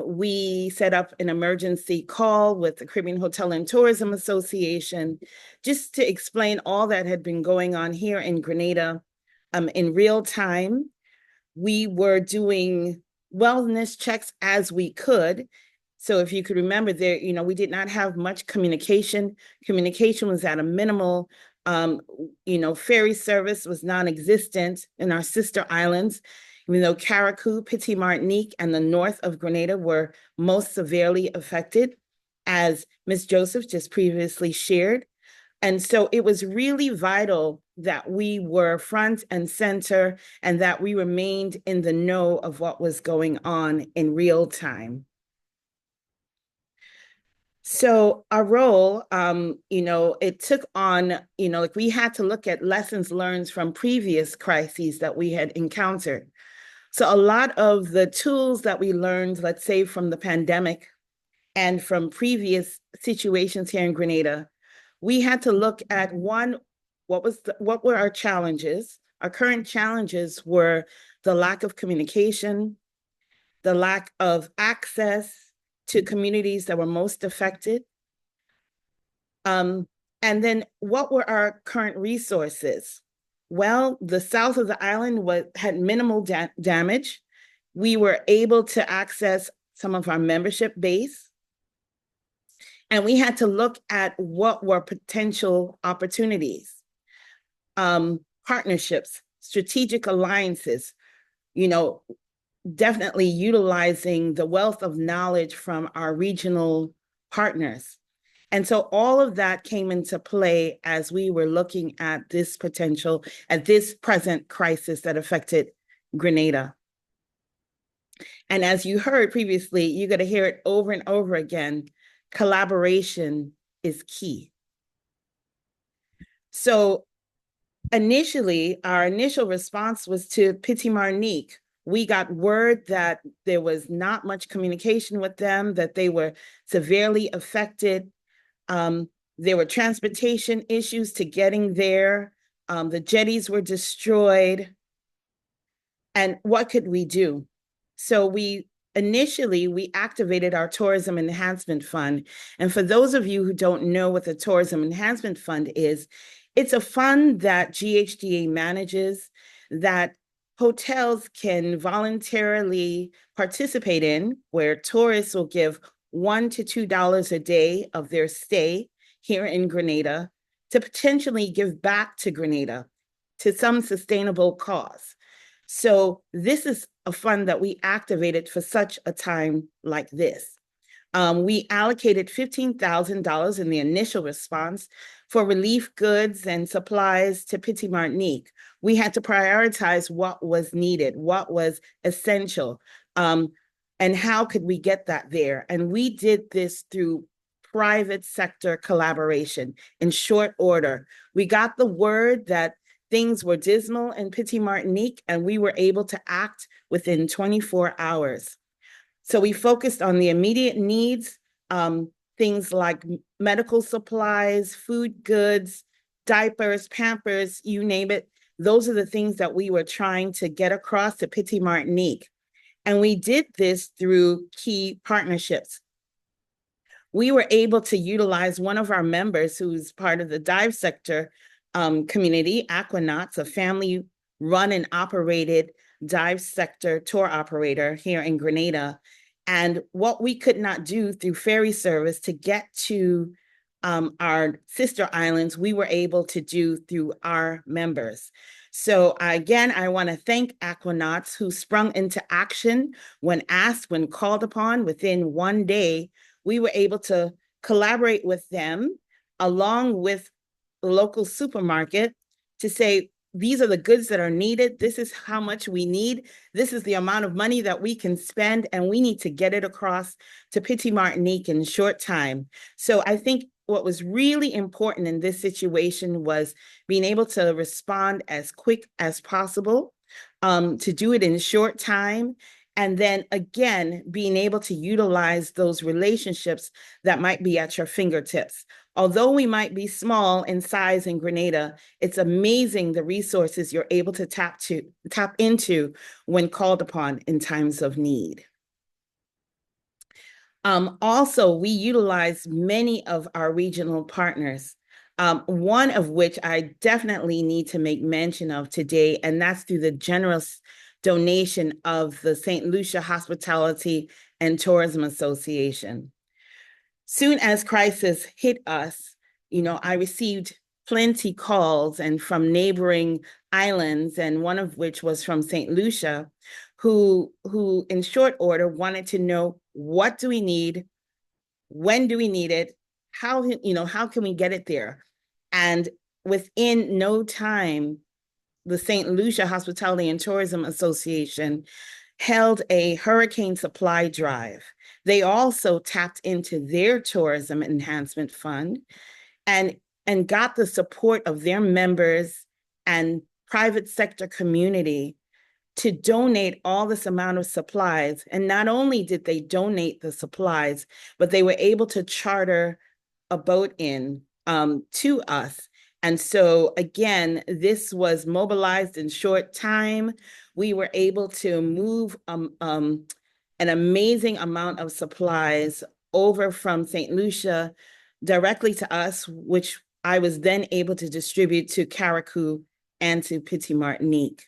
We set up an emergency call with the Caribbean Hotel and Tourism Association just to explain all that had been going on here in Grenada in real time. We were doing wellness checks as we could. So if you could remember there, we did not have much communication. Communication was at a minimal. Ferry service was non-existent in our sister islands, even though Carriacou, Petit Martinique, and the north of Grenada were most severely affected, as Ms. Joseph just previously shared. And so it was really vital that we were front and center and that we remained in the know of what was going on in real time. So our role, it took on, we had to look at lessons learned from previous crises that we had encountered. So a lot of the tools that we learned, let's say from the pandemic and from previous situations here in Grenada, we had to look at what were our challenges? Our current challenges were the lack of communication, the lack of access to communities that were most affected. And then what were our current resources? Well, the south of the island had minimal damage. We were able to access some of our membership base. And we had to look at what were potential opportunities, partnerships, strategic alliances, definitely utilizing the wealth of knowledge from our regional partners. And so all of that came into play as we were looking at this present crisis that affected Grenada. And as you heard previously, you're going to hear it over and over again, collaboration is key. So initially, our initial response was to Martinique. We got word that there was not much communication with them, that they were severely affected. There were transportation issues to getting there. The jetties were destroyed. And what could we do? So initially, we activated our Tourism Enhancement Fund. And for those of you who don't know what the Tourism Enhancement Fund is, it's a fund that GHTA manages that hotels can voluntarily participate in, where tourists will give $1 to $2 a day of their stay here in Grenada to potentially give back to Grenada to some sustainable cause. So this is a fund that we activated for such a time like this. We allocated $15,000 in the initial response for relief goods and supplies to Martinique. We had to prioritize what was needed, what was essential, and how could we get that there. And we did this through private sector collaboration in short order. We got the word that things were dismal in Martinique, and we were able to act within 24 hours. So we focused on the immediate needs, things like medical supplies, food goods, diapers, Pampers, you name it. Those are the things that we were trying to get across to Martinique. And we did this through key partnerships. We were able to utilize one of our members who's part of the dive sector community, Aquanauts, a family-run and operated dive sector tour operator here in Grenada. And what we could not do through ferry service to get to our sister islands, we were able to do through our members. So again, I want to thank Aquanauts who sprung into action when asked, when called upon. Within one day, we were able to collaborate with them along with the local supermarket to say, these are the goods that are needed. This is how much we need. This is the amount of money that we can spend, and we need to get it across to Martinique in a short time. So I think what was really important in this situation was being able to respond as quick as possible, to do it in a short time, and then again, being able to utilize those relationships that might be at your fingertips. Although we might be small in size in Grenada, it's amazing the resources you're able to tap into when called upon in times of need. Also, we utilize many of our regional partners, one of which I definitely need to make mention of today, and that's through the generous donation of the St. Lucia Hospitality and Tourism Association. Soon as crisis hit us, I received plenty calls and from neighboring islands, and one of which was from St. Lucia, who in short order wanted to know, what do we need? When do we need it? How can we get it there? And within no time, the St. Lucia Hospitality and Tourism Association held a hurricane supply drive. They also tapped into their tourism enhancement fund and got the support of their members and private sector community to donate all this amount of supplies. And not only did they donate the supplies, but they were able to charter a boat in to us. And so again, this was mobilized in short time. We were able to move an amazing amount of supplies over from St. Lucia directly to us, which I was then able to distribute to Carriacou and to Martinique.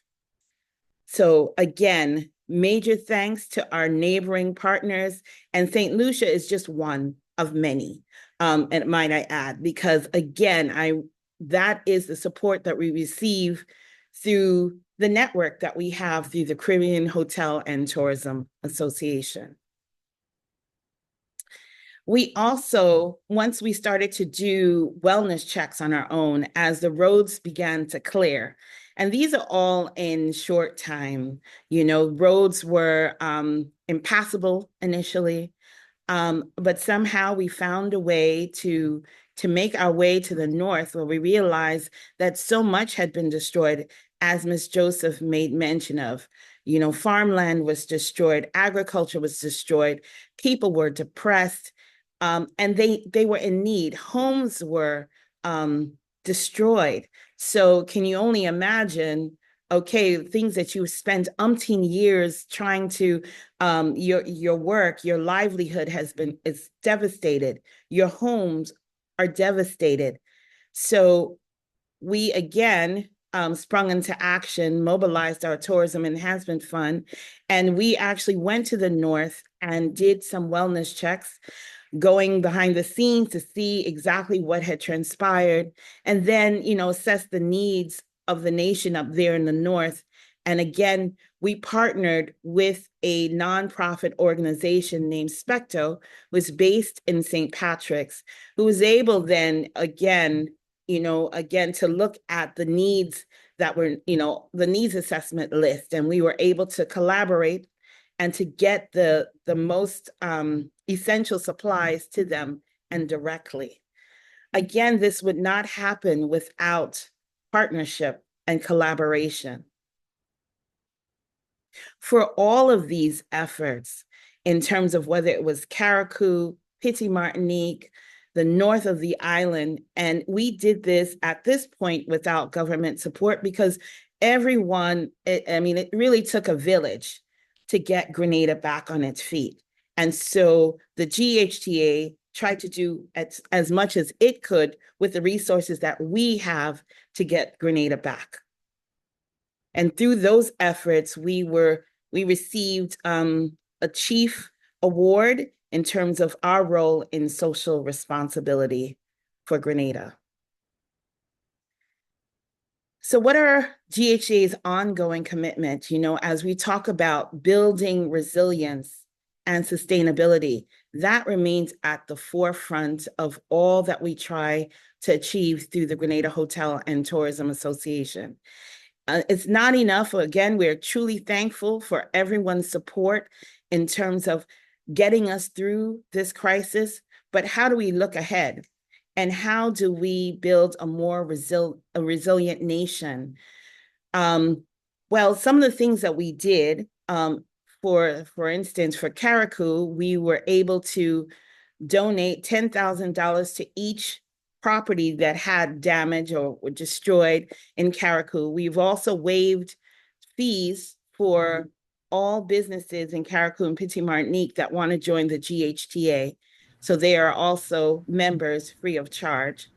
So again, major thanks to our neighboring partners, and St. Lucia is just one of many, and might I add, because again, that is the support that we receive through the network that we have through the Caribbean Hotel and Tourism Association. We also, once we started to do wellness checks on our own as the roads began to clear, and these are all in short time, roads were impassable initially, but somehow we found a way to make our way to the north, where we realized that so much had been destroyed, as Ms. Joseph made mention of. Farmland was destroyed, agriculture was destroyed, people were depressed, and they were in need. Homes were destroyed. So can you only imagine, okay, things that you spent umpteen years trying to, your work, your livelihood is devastated. Your homes are devastated. So we again sprung into action, mobilized our tourism enhancement fund, and we actually went to the north and did some wellness checks, going behind the scenes to see exactly what had transpired, and then, assess the needs of the nation up there in the north. And again, we partnered with a nonprofit organization named SPECTO, was based in St. Patrick's, who was able then, again, to look at the needs that were, the needs assessment list. And we were able to collaborate and to get the most essential supplies to them and directly. Again, this would not happen without partnership and collaboration. For all of these efforts, in terms of whether it was Carriacou, Petit Martinique, the north of the island, and we did this at this point without government support, because everyone, it really took a village to get Grenada back on its feet. And so the GHTA tried to do as much as it could with the resources that we have to get Grenada back. And through those efforts, we received a chief award in terms of our role in social responsibility for Grenada. So what are GHTA's ongoing commitment? As we talk about building resilience and sustainability, that remains at the forefront of all that we try to achieve through the Grenada Hotel and Tourism Association. It's not enough. Again, we're truly thankful for everyone's support in terms of getting us through this crisis, but how do we look ahead? And how do we build a more resilient nation? Well, some of the things that we did, for instance, for Carriacou, we were able to donate $10,000 to each property that had damage or were destroyed in Carriacou. We've also waived fees for all businesses in Carriacou and Petit Martinique that want to join the GHTA. So they are also members free of charge.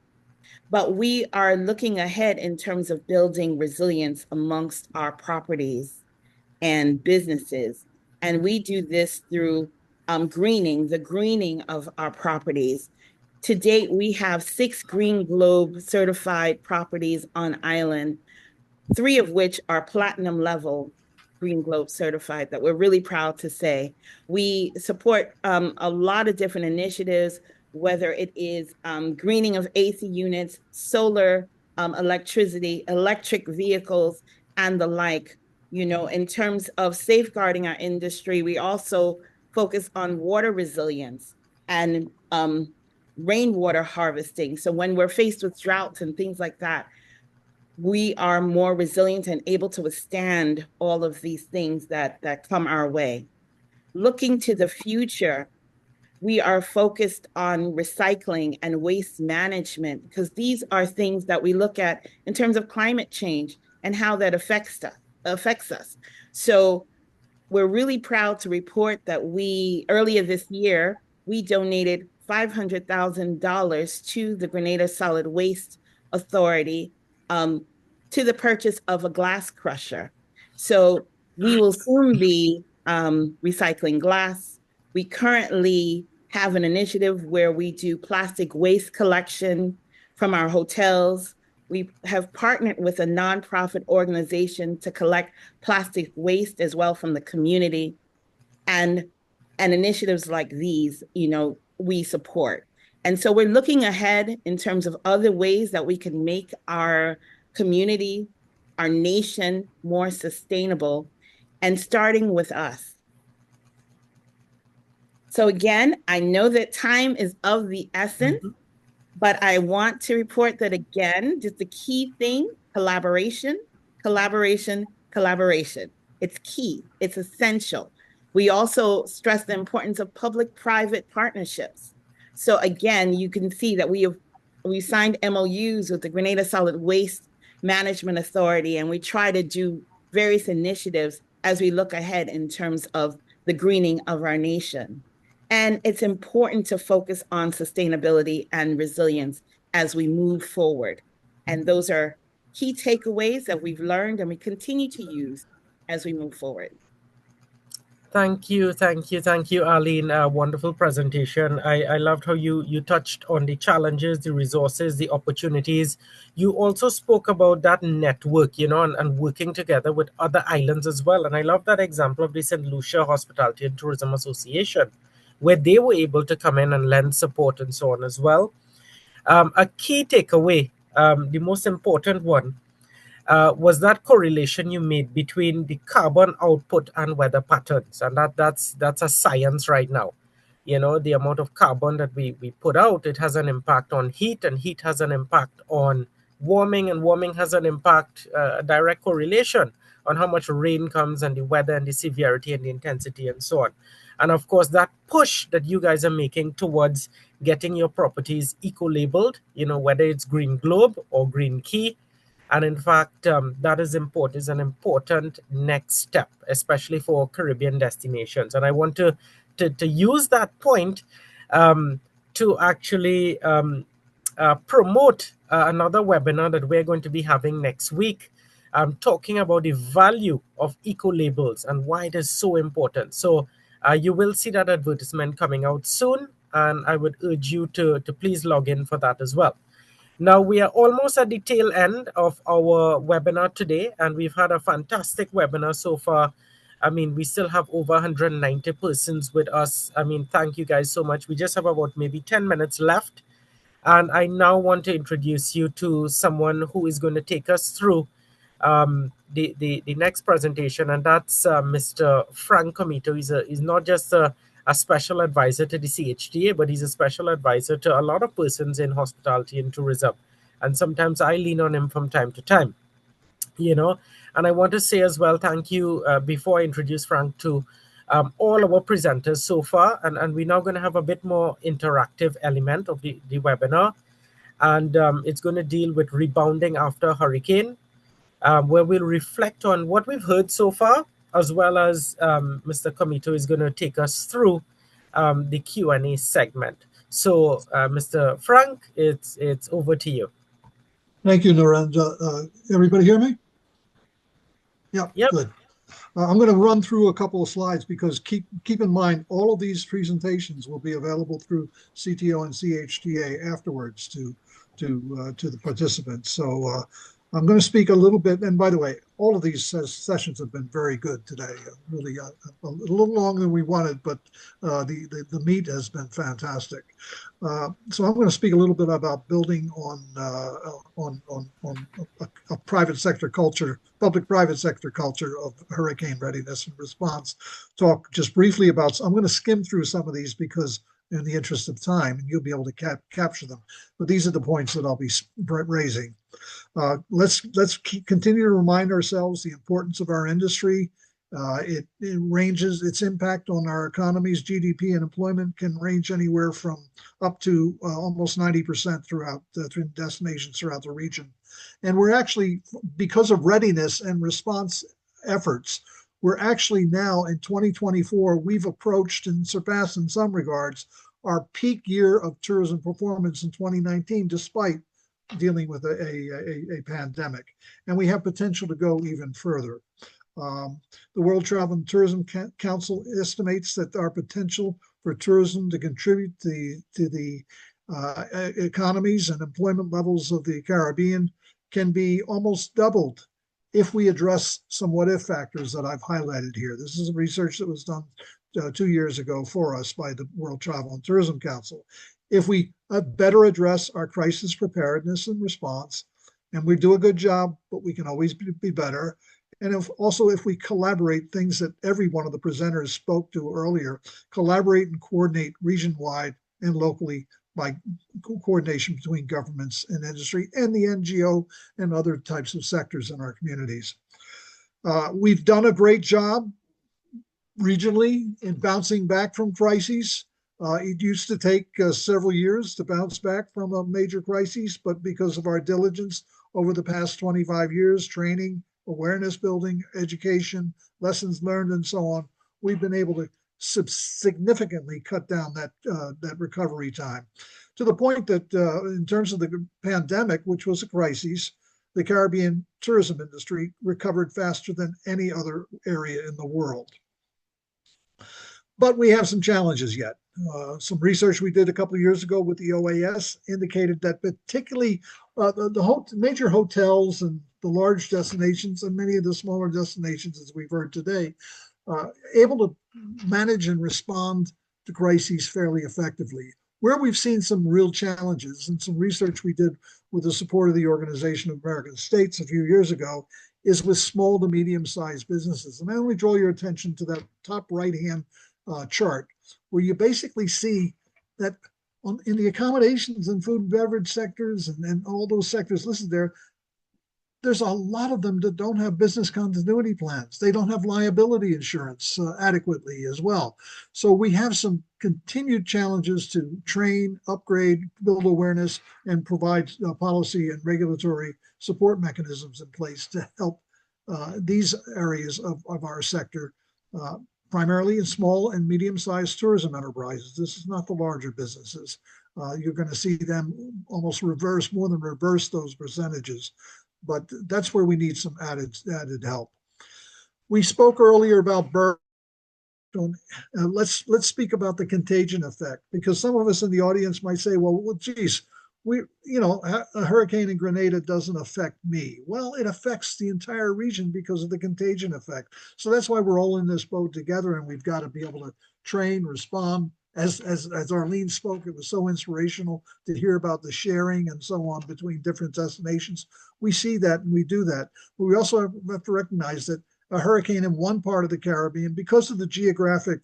But we are looking ahead in terms of building resilience amongst our properties and businesses. And we do this through the greening of our properties. To date, we have 6 Green Globe certified properties on island, 3 of which are platinum level Green Globe certified, that we're really proud to say. We support a lot of different initiatives, whether it is greening of AC units, solar electricity, electric vehicles, and the like. In terms of safeguarding our industry, we also focus on water resilience and rainwater harvesting. So when we're faced with droughts and things like that, we are more resilient and able to withstand all of these things that come our way. Looking to the future, we are focused on recycling and waste management, because these are things that we look at in terms of climate change and how that affects us. So we're really proud to report that earlier this year, we donated $500,000 to the Grenada Solid Waste Authority to the purchase of a glass crusher. So we will soon be recycling glass. We currently have an initiative where we do plastic waste collection from our hotels. We have partnered with a nonprofit organization to collect plastic waste as well from the community. And initiatives like these, we support. And so we're looking ahead in terms of other ways that we can make our community, our nation more sustainable, and starting with us. So again, I know that time is of the essence, but I want to report that again, just the key thing, collaboration, collaboration, collaboration. It's key, it's essential. We also stress the importance of public-private partnerships. So again, you can see that we signed MOUs with the Grenada Solid Waste Management Authority, and we try to do various initiatives as we look ahead in terms of the greening of our nation. And it's important to focus on sustainability and resilience as we move forward. And those are key takeaways that we've learned and we continue to use as we move forward. Thank you, Arlene. Wonderful presentation. I loved how you touched on the challenges, the resources, the opportunities. You also spoke about that network, and working together with other islands as well. And I love that example of the St. Lucia Hospitality and Tourism Association, where they were able to come in and lend support and so on as well. A key takeaway, the most important one, was that correlation you made between the carbon output and weather patterns. And that's a science right now. The amount of carbon that we put out, it has an impact on heat, and heat has an impact on warming, and warming has an impact, a direct correlation on how much rain comes and the weather and the severity and the intensity and so on. And of course, that push that you guys are making towards getting your properties eco-labeled, whether it's Green Globe or Green Key. And in fact, that is an important next step, especially for Caribbean destinations. And I want to use that point to actually promote another webinar that we're going to be having next week, talking about the value of eco-labels and why it is so important. So you will see that advertisement coming out soon, and I would urge you to please log in for that as well. Now, we are almost at the tail end of our webinar today, and we've had a fantastic webinar so far. I mean, we still have over 190 persons with us. I mean, thank you guys so much. We just have about maybe 10 minutes left. And I now want to introduce you to someone who is going to take us through the next presentation, and that's Mr. Frank Comito. He's not just a special advisor to the CHTA, but he's a special advisor to a lot of persons in hospitality and tourism. And sometimes I lean on him from time to time, And I want to say as well, thank you, before I introduce Frank, to all our presenters so far. And we're now going to have a bit more interactive element of the webinar. And it's going to deal with rebounding after a hurricane, where we'll reflect on what we've heard so far, as well as Mr. Comito is going to take us through the Q&A segment. So, Mr. Frank, it's over to you. Thank you, Narendra. Everybody hear me? Yep. Good. I'm going to run through a couple of slides because keep in mind, all of these presentations will be available through CTO and CHTA afterwards to the participants. So I'm going to speak a little bit, and by the way, all of these sessions have been very good today. Really a little longer than we wanted, but the meat has been fantastic. So I'm going to speak a little bit about building on a private sector culture, public-private sector culture of hurricane readiness and response. Talk just briefly about. I'm going to skim through some of these because, in the interest of time, and you'll be able to capture them. But these are the points that I'll be raising. Let's continue to remind ourselves the importance of our industry. It ranges, its impact on our economies, GDP and employment can range anywhere from up to almost 90% throughout destinations throughout the region. And we're actually, because of readiness and response efforts, we're actually now in 2024, we've approached and surpassed in some regards our peak year of tourism performance in 2019, despite dealing with a pandemic. And we have potential to go even further. The World Travel and Tourism Council estimates that our potential for tourism to contribute to the economies and employment levels of the Caribbean can be almost doubled if we address some what-if factors that I've highlighted here. This is research that was done 2 years ago for us by the World Travel and Tourism Council. If we better address our crisis preparedness and response, and we do a good job, but we can always be better. And if we collaborate, things that every one of the presenters spoke to earlier, collaborate and coordinate region-wide and locally by coordination between governments and industry and the NGO and other types of sectors in our communities. We've done a great job regionally in bouncing back from crises. It used to take several years to bounce back from a major crisis, but because of our diligence over the past 25 years, training, awareness building, education, lessons learned, and so on, we've been able to significantly cut down that recovery time, to the point that in terms of the pandemic, which was a crisis, the Caribbean tourism industry recovered faster than any other area in the world. But we have some challenges yet. Some research we did a couple of years ago with the OAS indicated that particularly the major hotels and the large destinations and many of the smaller destinations, as we've heard today, able to manage and respond to crises fairly effectively. Where we've seen some real challenges, and some research we did with the support of the Organization of American States a few years ago, is with small to medium-sized businesses. And I only draw your attention to that top right-hand chart, where you basically see that in the accommodations and food and beverage sectors and all those sectors listed there, there's a lot of them that don't have business continuity plans. They don't have liability insurance adequately as well. So we have some continued challenges to train, upgrade, build awareness, and provide policy and regulatory support mechanisms in place to help these areas of our sector, primarily in small and medium-sized tourism enterprises. This is not the larger businesses. You're going to see them almost more than reverse those percentages. But that's where we need some added help. We spoke earlier about Beryl. Let's speak about the contagion effect, because some of us in the audience might say, well, geez, a hurricane in Grenada doesn't affect me. Well, it affects the entire region because of the contagion effect. So that's why we're all in this boat together, and we've got to be able to train, respond. As Arlene spoke, it was so inspirational to hear about the sharing and so on between different destinations. We see that and we do that. But we also have to recognize that a hurricane in one part of the Caribbean, because of the geographic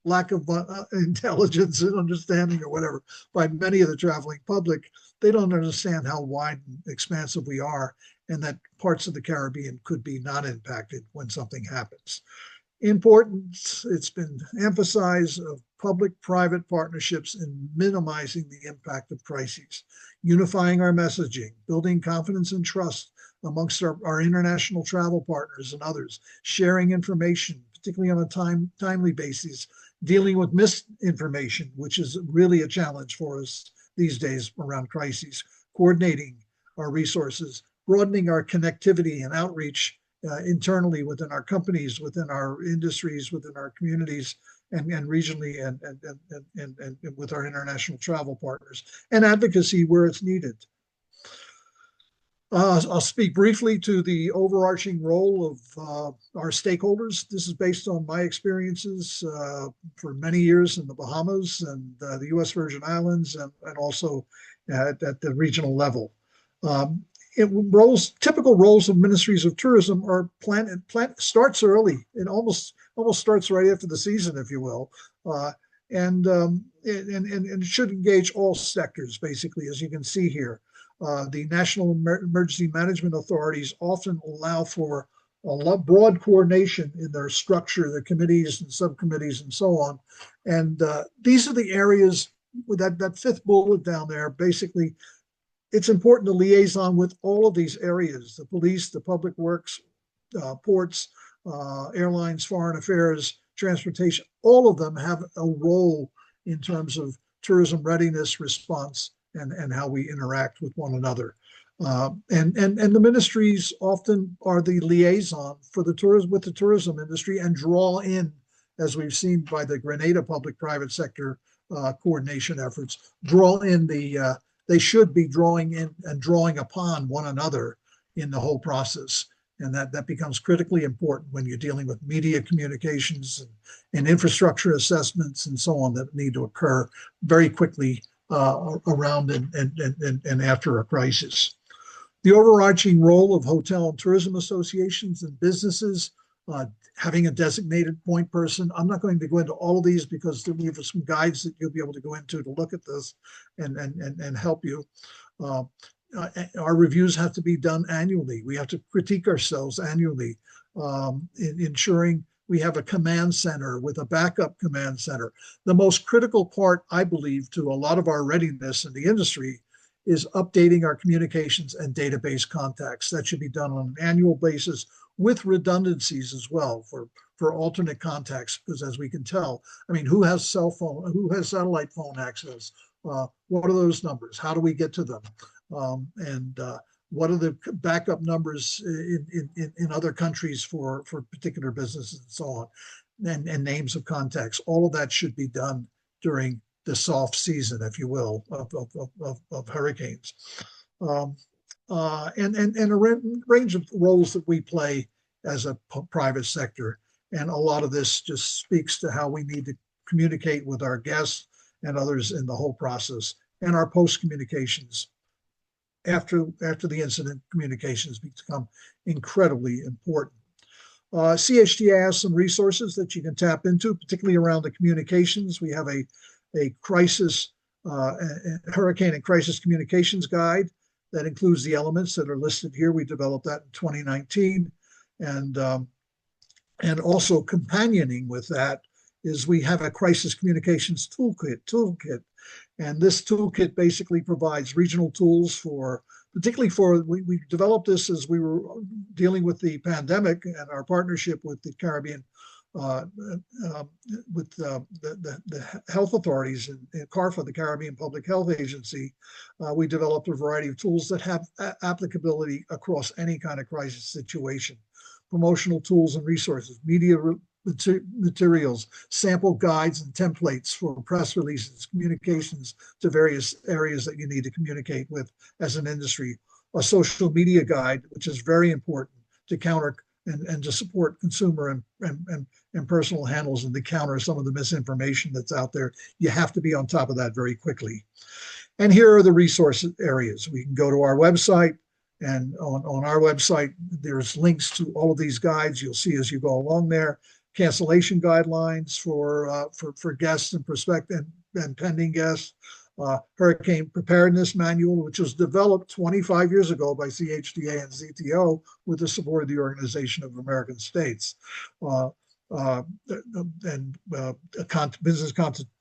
lack of intelligence and understanding or whatever by many of the traveling public, they don't understand how wide and expansive we are, and that parts of the Caribbean could be not impacted when something happens. Importance, it's been emphasized, of public-private partnerships in minimizing the impact of crises, unifying our messaging, building confidence and trust amongst our international travel partners and others, sharing information, particularly on a timely basis, dealing with misinformation, which is really a challenge for us these days around crises, coordinating our resources, broadening our connectivity and outreach internally within our companies, within our industries, within our communities, and regionally, and with our international travel partners, and advocacy where it's needed. I'll speak briefly to the overarching role of our stakeholders. This is based on my experiences for many years in the Bahamas and the U.S. Virgin Islands, and also at the regional level. Typical roles of ministries of tourism are starts early. It almost starts right after the season, if you will, and it should engage all sectors, basically, as you can see here. The National Emergency Management Authorities often allow for a broad coordination in their structure, the committees and subcommittees and so on. And these are the areas with that fifth bullet down there. Basically, it's important to liaison with all of these areas: the police, the public works, ports, airlines, foreign affairs, transportation. All of them have a role in terms of tourism readiness, response, and how we interact with one another. And the ministries often are the liaison for the with the tourism industry, and draw in, as we've seen by the Grenada public-private sector coordination efforts, draw in they should be drawing in and drawing upon one another in the whole process. And that becomes critically important when you're dealing with media communications and infrastructure assessments and so on that need to occur very quickly around and after a crisis. The overarching role of hotel and tourism associations and businesses, having a designated point person. I'm not going to go into all of these because we have some guides that you'll be able to go into to look at this and help you. Our reviews have to be done annually. We have to critique ourselves annually, ensuring we have a command center with a backup command center. The most critical part, I believe, to a lot of our readiness in the industry is updating our communications and database contacts. That should be done on an annual basis with redundancies as well for alternate contacts, because as we can tell, I mean, who has cell phone, who has satellite phone access? What are those numbers? How do we get to them? What are the backup numbers in other countries for particular businesses and so on, and names of contacts? All of that should be done during the soft season, if you will, of hurricanes. And a range of roles that we play as a private sector. And a lot of this just speaks to how we need to communicate with our guests and others in the whole process, and our post communications. After the incident, communications become incredibly important. CHTA has some resources that you can tap into, particularly around the communications. We have a crisis, hurricane and crisis communications guide that includes the elements that are listed here. We developed that in 2019. And also companioning with that is we have a crisis communications toolkit. And this toolkit basically provides regional tools we developed this as we were dealing with the pandemic and our partnership with the Caribbean, with the health authorities in CARFA, the Caribbean Public Health Agency. We developed a variety of tools that have applicability across any kind of crisis situation. Promotional tools and resources, media materials, sample guides and templates for press releases, communications to various areas that you need to communicate with as an industry, a social media guide, which is very important to counter and to support consumer and personal handles and to counter some of the misinformation that's out there. You have to be on top of that very quickly. And here are the resource areas. We can go to our website, and on our website, there's links to all of these guides you'll see as you go along there. Cancellation guidelines for guests and prospective and pending guests, Hurricane Preparedness Manual, which was developed 25 years ago by CHTA and CTO with the support of the Organization of American States, business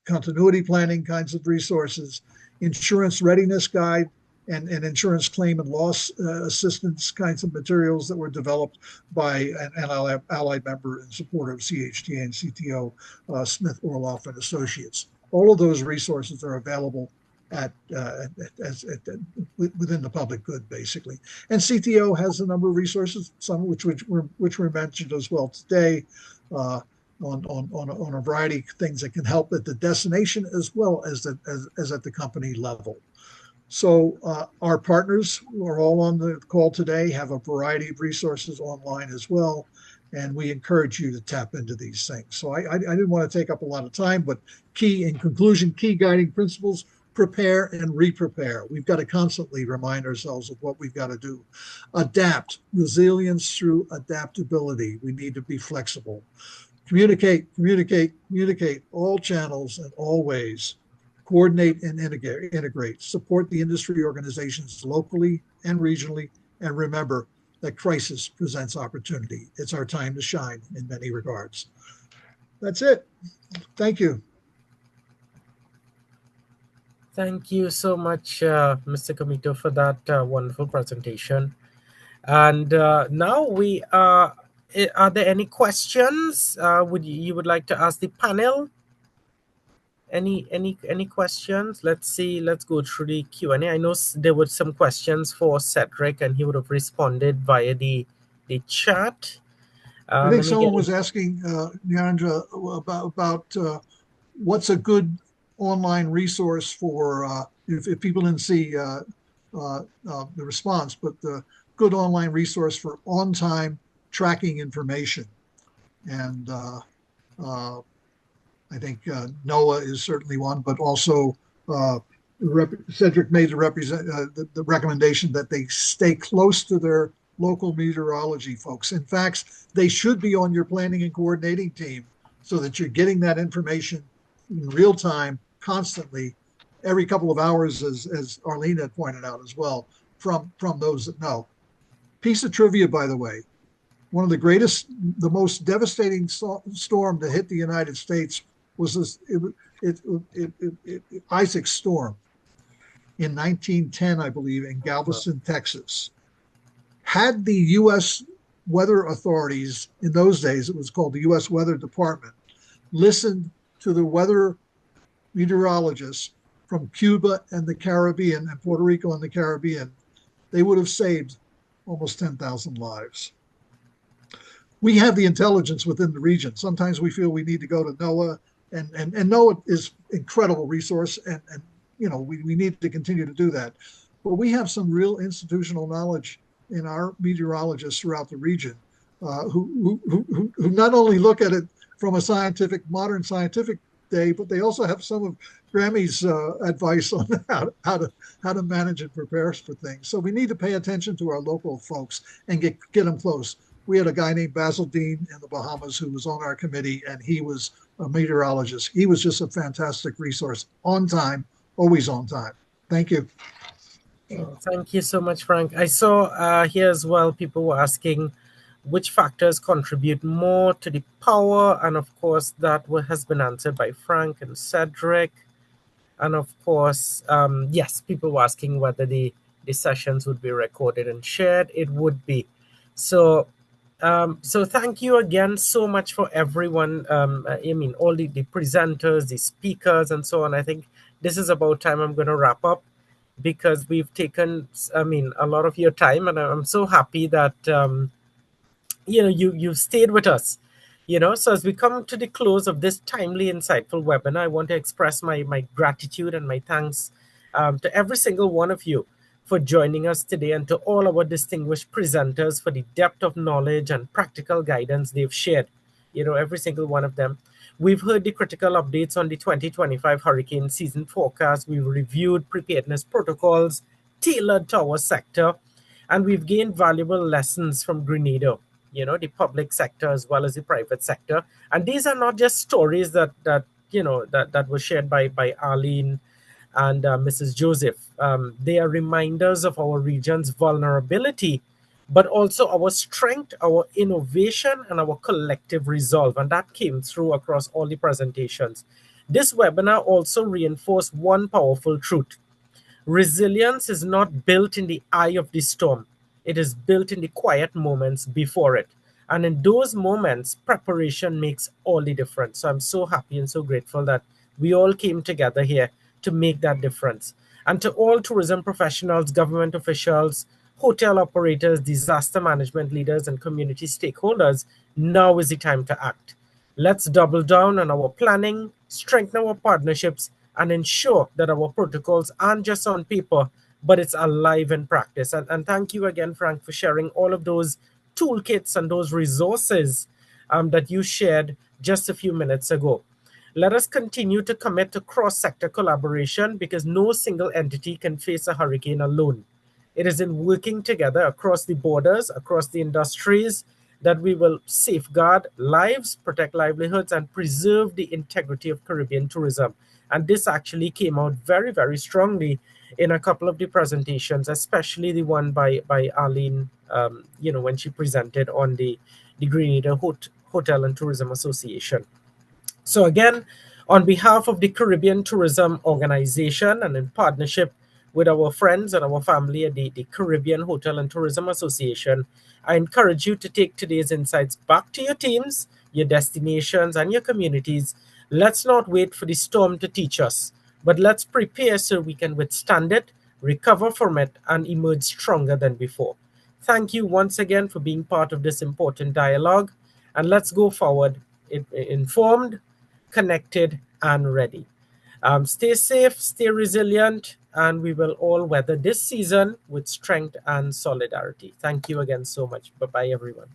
continuity planning kinds of resources, insurance readiness guide, and insurance claim and loss assistance kinds of materials that were developed by an allied member in support of CHTA and CTO, Smith, Orloff, and Associates. All of those resources are available within the public good, basically. And CTO has a number of resources, some which were mentioned as well today, on a variety of things that can help at the destination as well as at the company level. So our partners who are all on the call today have a variety of resources online as well, and we encourage you to tap into these things. So I didn't want to take up a lot of time, but in conclusion, key guiding principles: prepare and re-prepare. We've got to constantly remind ourselves of what we've got to do. Adapt, resilience through adaptability. We need to be flexible. Communicate, all channels and all ways. Coordinate and integrate, support the industry organizations locally and regionally, and remember that crisis presents opportunity. It's our time to shine in many regards. That's it. Thank you. Thank you so much, Mr. Comito, for that wonderful presentation. And now we are there any questions you would like to ask the panel? Any questions? Let's see. Let's go through the Q&A. I know there were some questions for Cedric, and he would have responded via the chat. I think someone was asking Neandra about what's a good online resource for if people didn't see the response, but good online resource for on-time tracking information. And I think NOAA is certainly one, but also Cedric made the recommendation that they stay close to their local meteorology folks. In fact, they should be on your planning and coordinating team so that you're getting that information in real time, constantly, every couple of hours, as Arlene had pointed out as well, from those that know. Piece of trivia, by the way, one of the most devastating storm to hit the United States was this Isaac storm in 1910, I believe, in Galveston, Texas. Had the U.S. weather authorities, in those days, it was called the U.S. Weather Department, listened to the weather meteorologists from Cuba and the Caribbean and Puerto Rico and the Caribbean, they would have saved almost 10,000 lives. We have the intelligence within the region. Sometimes we feel we need to go to NOAA, and NOAA is an incredible resource, and we need to continue to do that. But we have some real institutional knowledge in our meteorologists throughout the region who not only look at it from a modern scientific day, but they also have some of Grammy's advice on how to manage and prepare for things. So we need to pay attention to our local folks and get them close. We had a guy named Basil Dean in the Bahamas who was on our committee, and he was a meteorologist. He was just a fantastic resource, on time, always on time. Thank you. Thank you so much, Frank. I saw here as well, people were asking which factors contribute more to the power, and of course that has been answered by Frank and Cedric. And of course, yes, people were asking whether the sessions would be recorded and shared. It would be. So thank you again so much for everyone. I mean, all the presenters, the speakers, and so on. I think this is about time I'm going to wrap up, because we've taken, a lot of your time, and I'm so happy that, you've stayed with us. So as we come to the close of this timely, insightful webinar, I want to express my gratitude and my thanks to every single one of you for joining us today, and to all our distinguished presenters for the depth of knowledge and practical guidance they've shared, every single one of them. We've heard the critical updates on the 2025 hurricane season forecast. We've reviewed preparedness protocols tailored to our sector, and we've gained valuable lessons from Grenada, the public sector as well as the private sector. And these are not just stories that were shared by Arlene and Mrs. Joseph. They are reminders of our region's vulnerability, but also our strength, our innovation, and our collective resolve. And that came through across all the presentations. This webinar also reinforced one powerful truth. Resilience is not built in the eye of the storm. It is built in the quiet moments before it. And in those moments, preparation makes all the difference. So I'm so happy and so grateful that we all came together here to make that difference. And to all tourism professionals, government officials, hotel operators, disaster management leaders, and community stakeholders, now is the time to act. Let's double down on our planning, strengthen our partnerships, and ensure that our protocols aren't just on paper, but it's alive in practice. And thank you again, Frank, for sharing all of those toolkits and those resources that you shared just a few minutes ago. Let us continue to commit to cross-sector collaboration, because no single entity can face a hurricane alone. It is in working together across the borders, across the industries, that we will safeguard lives, protect livelihoods, and preserve the integrity of Caribbean tourism. And this actually came out very, very strongly in a couple of the presentations, especially the one by Arlene, when she presented on the Grenada Hotel and Tourism Association. So again, on behalf of the Caribbean Tourism Organization, and in partnership with our friends and our family at the Caribbean Hotel and Tourism Association, I encourage you to take today's insights back to your teams, your destinations, and your communities. Let's not wait for the storm to teach us, but let's prepare so we can withstand it, recover from it, and emerge stronger than before. Thank you once again for being part of this important dialogue, and let's go forward informed, connected, and ready. Stay safe, stay resilient, and we will all weather this season with strength and solidarity. Thank you again so much. Bye-bye, everyone.